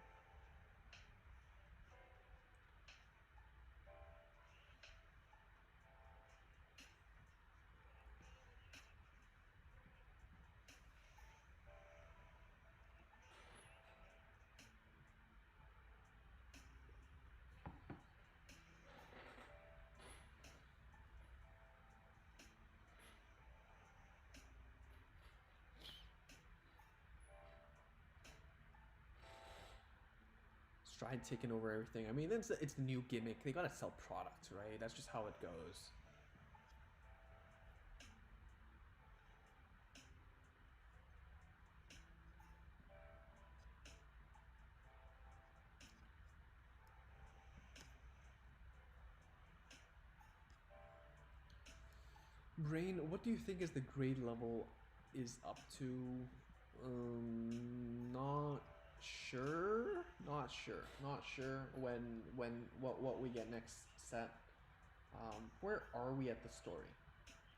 Stride taking over everything. I mean, it's the new gimmick. They gotta sell products, right? That's just how it goes. Brain, what do you think is the grade level is up to? Not sure. Not sure what we get next set. Where are we at the story?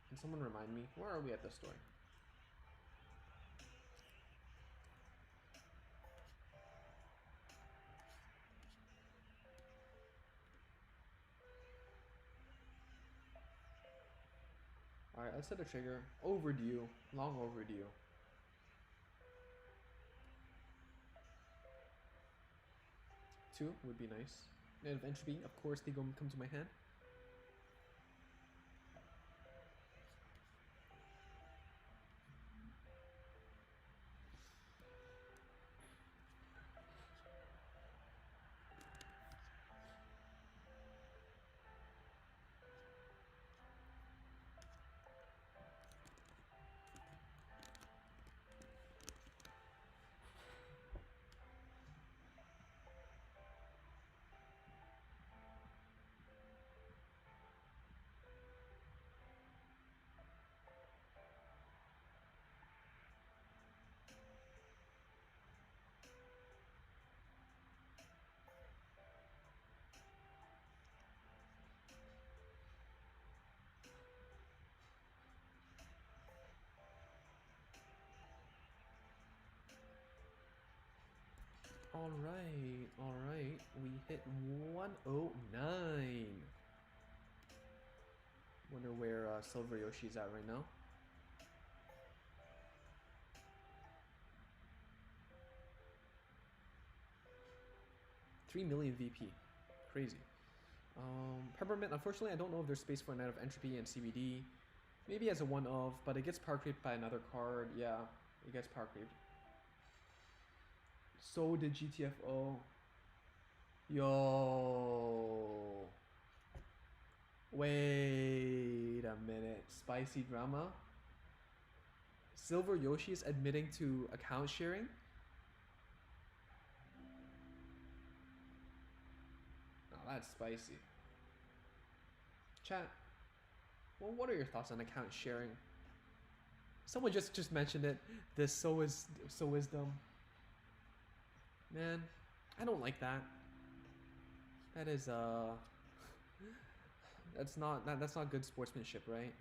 Can someone remind me? Where are we at the story? Alright, let's set a trigger. Overdue. Long overdue. Two would be nice. And of Entropy, of course, they come to my hand. Alright, alright. We hit 109. Wonder where Silver Yoshi's at right now. $3 million VP. Crazy. Peppermint, unfortunately, I don't know if there's space for a Night of Entropy and CBD. Maybe as a one-of, but it gets power creeped by another card. Yeah, it gets power creeped. So did GTFO. Yo. Wait a minute. Spicy drama? Silver Yoshi is admitting to account sharing? Oh, that's spicy. Chat. Well, what are your thoughts on account sharing? Someone just mentioned it. This so wisdom. Man, I don't like that. That is that's not good sportsmanship, right?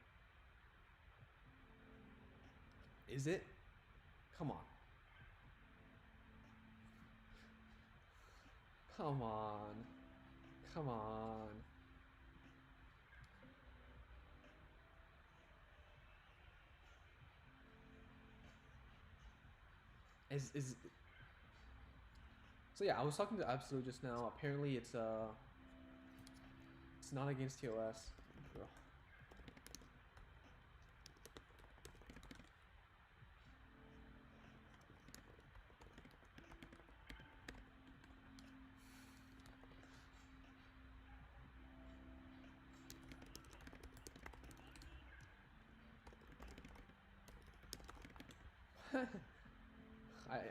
Is it? Come on. Come on. Come on. Is so yeah, I was talking to Absolute just now. Apparently it's not against TOS.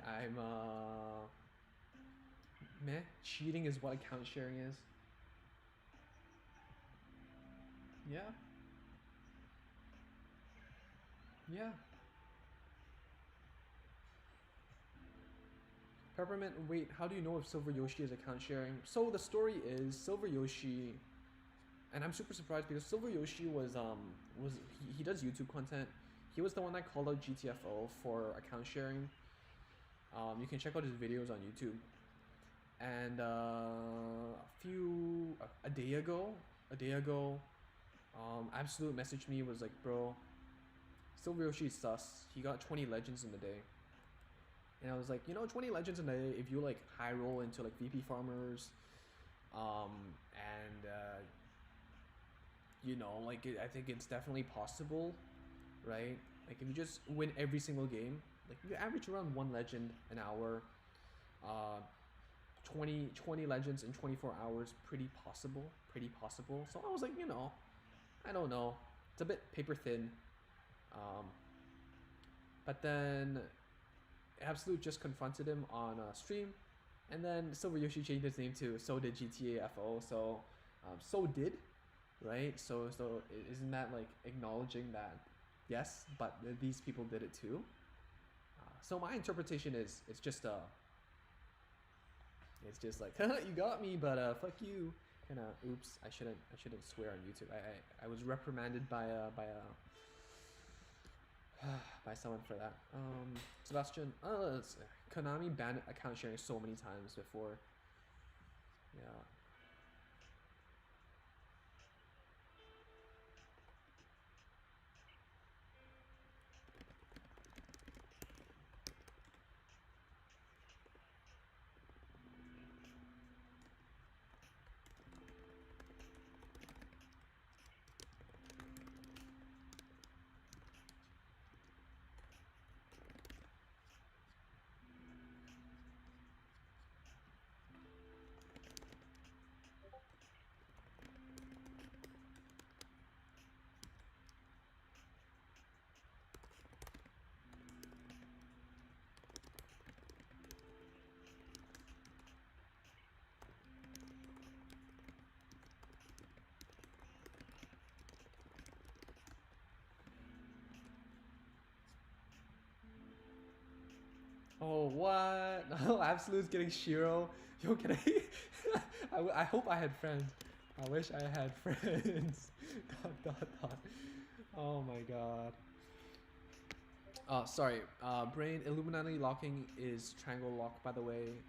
I'm meh. Cheating is what account sharing is. Yeah. Yeah. Peppermint, wait, how do you know if Silver Yoshi is account sharing? So the story is Silver Yoshi, and I'm super surprised because Silver Yoshi was he does YouTube content. He was the one that called out GTFO for account sharing. You can check out his videos on YouTube. And a day ago, Absolute messaged me, was like, bro, Silver Yoshi is sus. He got 20 legends in the day. And I was like, 20 legends in a day, if you like high roll into like VP farmers, I think it's definitely possible, right? Like if you just win every single game, like you average around 1 legend an hour, 20 legends in 24 hours, pretty possible. So I was like, I don't know, it's a bit paper thin. But then Absolute just confronted him on stream, and then Silver Yoshi changed his name to So Did GTAFO. So so did, right? So isn't that like acknowledging that yes, but these people did it too? So my interpretation is it's just like you got me, but fuck you. Kind of oops. I shouldn't swear on YouTube. I was reprimanded by someone for that. Sebastian, Konami banned account sharing so many times before. Yeah. Oh, what? Oh, Absolute's getting Shiro. Yo, can I? I hope I had friends. I wish I had friends. ... Oh my god. Sorry. Brain, Illuminati locking is triangle lock, by the way.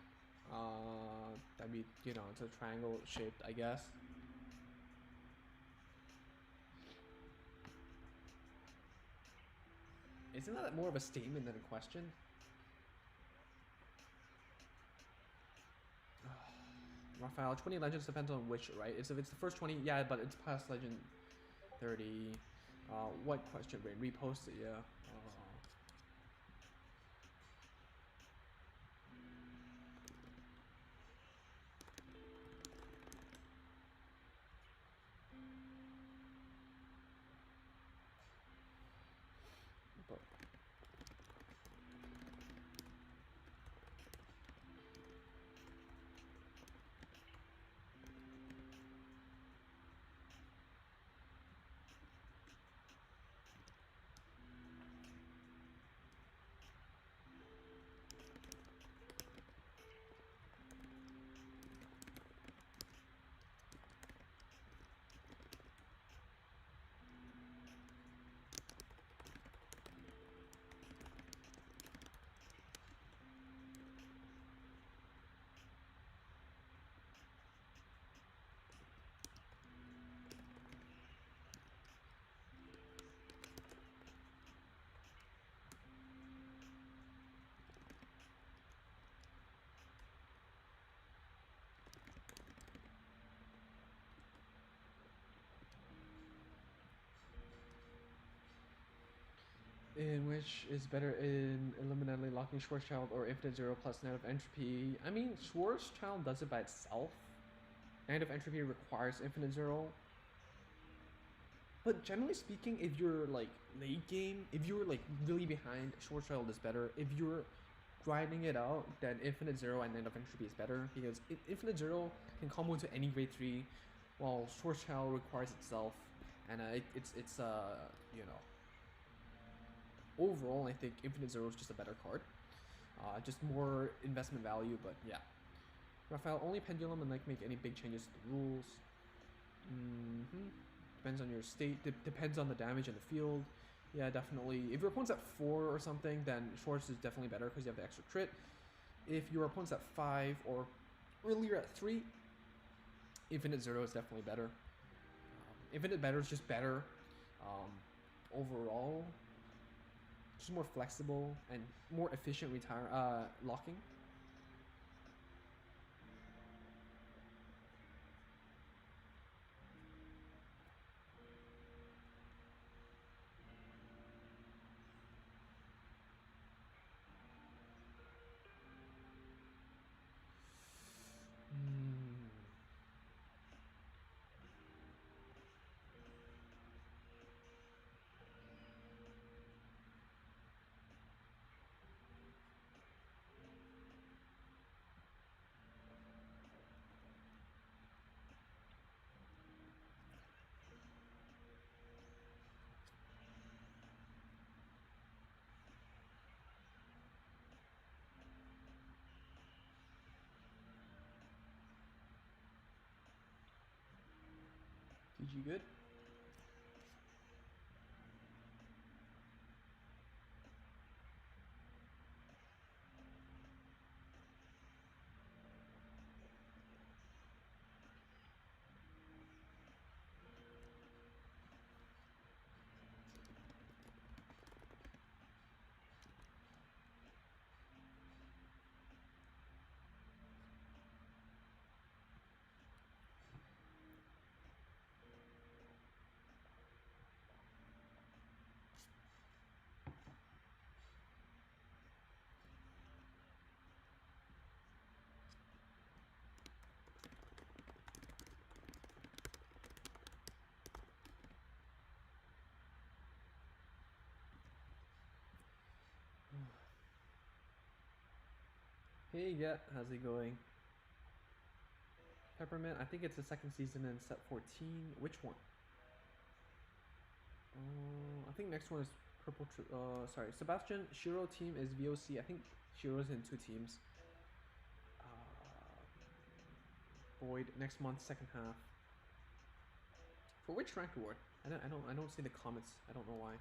That'd be, you know, it's a triangle shaped, I guess. Isn't that more of a statement than a question? Raphael, 20 legends depends on which, right? If it's the first 20, yeah, but it's past legend 30. What question, Brain? Repost it, yeah. But in which is better in eliminately locking Schwarzschild or Infinite Zero plus negative entropy? I mean, Schwarzschild does it by itself. Negative entropy requires Infinite Zero. But generally speaking, if you're like late game, if you're like really behind, Schwarzschild is better. If you're grinding it out, then Infinite Zero and Negative Entropy is better because Infinite Zero can combo into any grade 3, while Schwarzschild requires itself, and it's you know, overall I think Infinite Zero is just a better card, just more investment value. But yeah, Raphael, only Pendulum and like make any big changes to the rules. Depends on your state. Depends on the damage in the field. Yeah, definitely. If your opponent's at 4 or something, then Schwartz is definitely better because you have the extra crit. If your opponent's at 5 or earlier at 3, Infinite Zero is definitely better. Infinite Better is just better overall. Just more flexible and more efficient locking. PG good? Hey, yeah, how's it going? Peppermint, I think it's the second season in set 14. Which one? I think next one is Purple. Sorry, Sebastian Shiro team is VOC. I think Shiro's in 2 teams. Void next month, second half. For which rank award? I don't see the comments. I don't know why.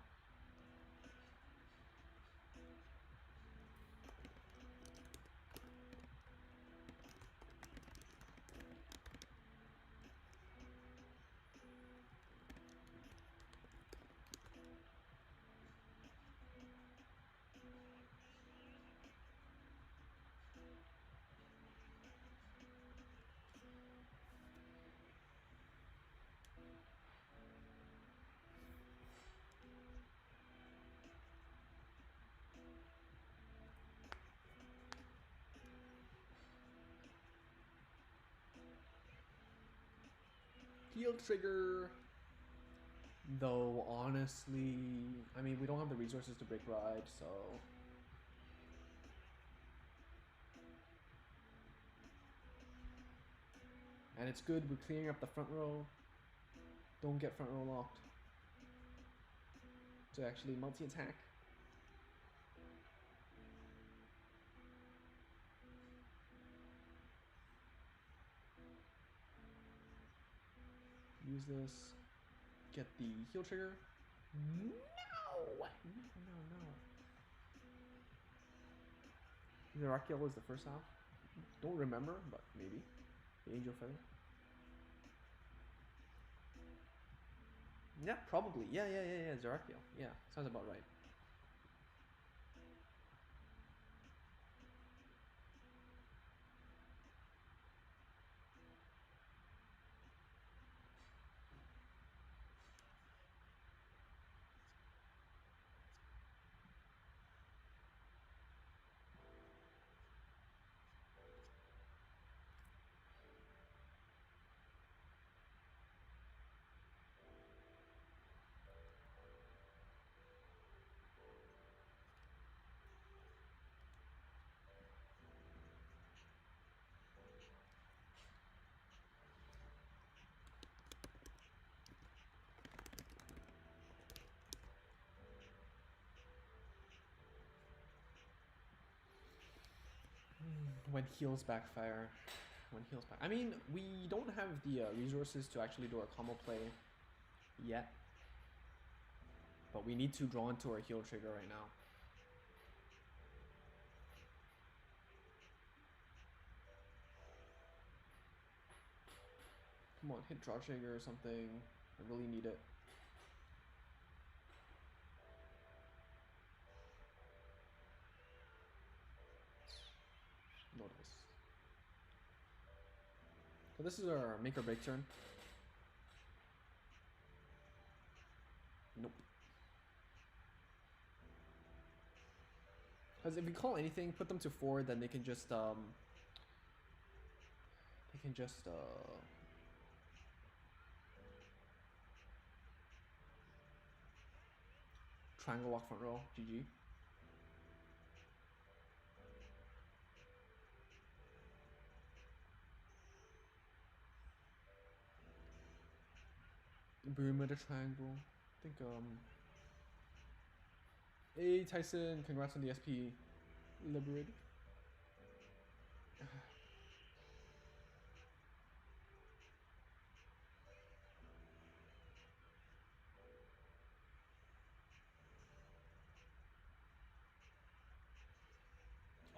Heal trigger. Though, honestly, I mean, we don't have the resources to break ride, so... And it's good, we're clearing up the front row. Don't get front row locked. To actually multi-attack. Use this. Get the heal trigger. No! No, no, no. The Rakiel was the first half. Don't remember, but maybe. The Angel Feather. Yeah, probably. Yeah, Zerakiel. Yeah, sounds about right. When heals backfire. When heals back. I mean, we don't have the resources to actually do our combo play yet. But we need to draw into our heal trigger right now. Come on, hit draw trigger or something. I really need it. No dice. So this is our make or break turn. Nope. Because if we call anything, put them to 4, then they can just triangle walk front row. GG. Boom at a triangle. I think hey Tyson, congrats on the SP. Liberated.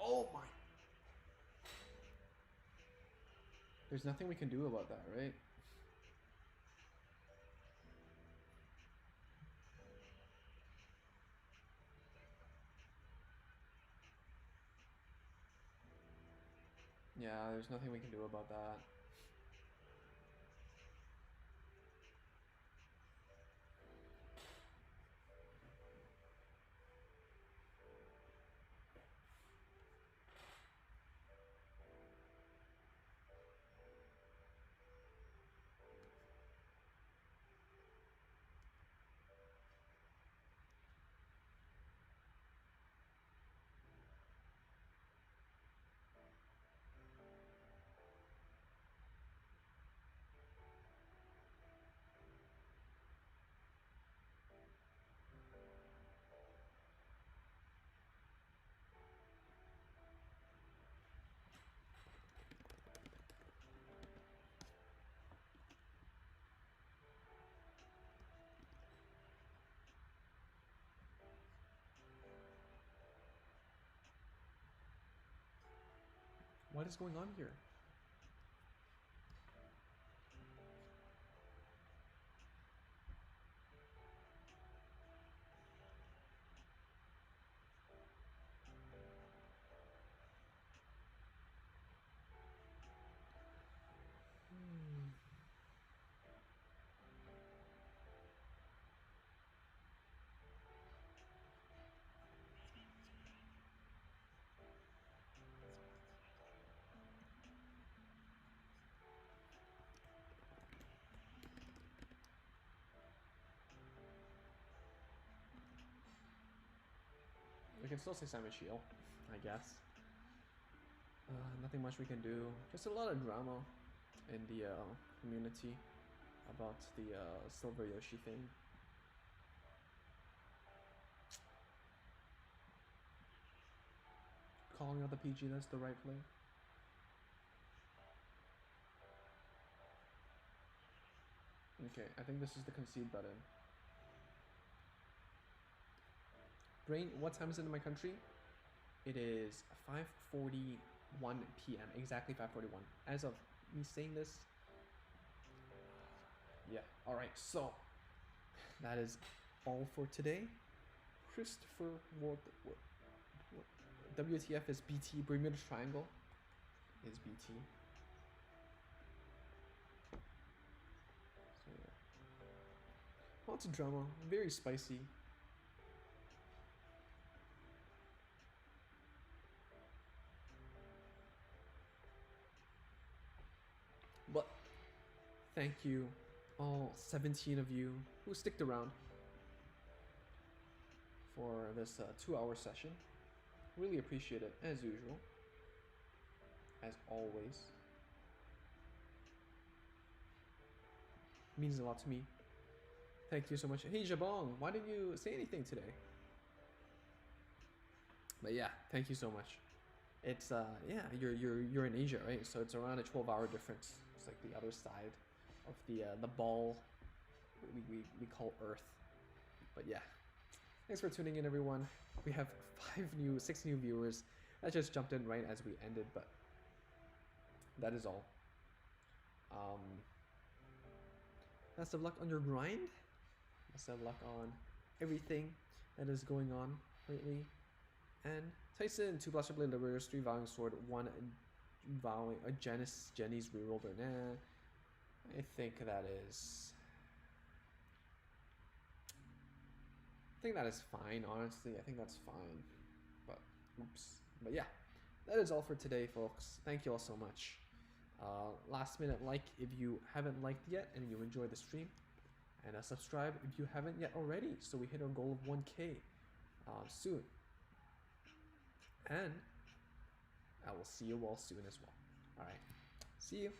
Oh my. There's nothing we can do about that, right? Yeah, there's nothing we can do about that. What is going on here? can still say Simon Shield, I guess. Nothing much we can do. Just a lot of drama in the community about the Silver Yoshi thing. Calling out the PG, that's the right play. Okay, I think this is the concede button. Brain, what time is it in my country? It is 5:41 p.m. Exactly 5:41. As of me saying this. Yeah. All right. So that is all for today. Christopher, what WTF is BT. Bermuda Triangle is BT. So yeah. Lots of drama. Very spicy. But thank you, all 17 of you who sticked around for this 2-hour session. Really appreciate it, as usual. As always. Means a lot to me. Thank you so much. Hey Jabong, why didn't you say anything today? But yeah, thank you so much. It's yeah, you're in Asia, right? So it's around a 12-hour difference. It's like the other side of the ball we call Earth. But yeah, thanks for tuning in, everyone. We have 6 new viewers that just jumped in right as we ended, but that is all. Best of luck on your grind. Best of luck on everything that is going on lately. And Tyson, 2 Blaster Blade Liberators, 3 Vowing Sword, 1 Vowing Jenny's rerolled or nah. I think that is fine, honestly. I think that's fine. But oops. But yeah. That is all for today, folks. Thank you all so much. Last minute like if you haven't liked yet and you enjoyed the stream. And subscribe if you haven't yet already, so we hit our goal of 1K soon. And I will see you all soon as well. Alright, see you.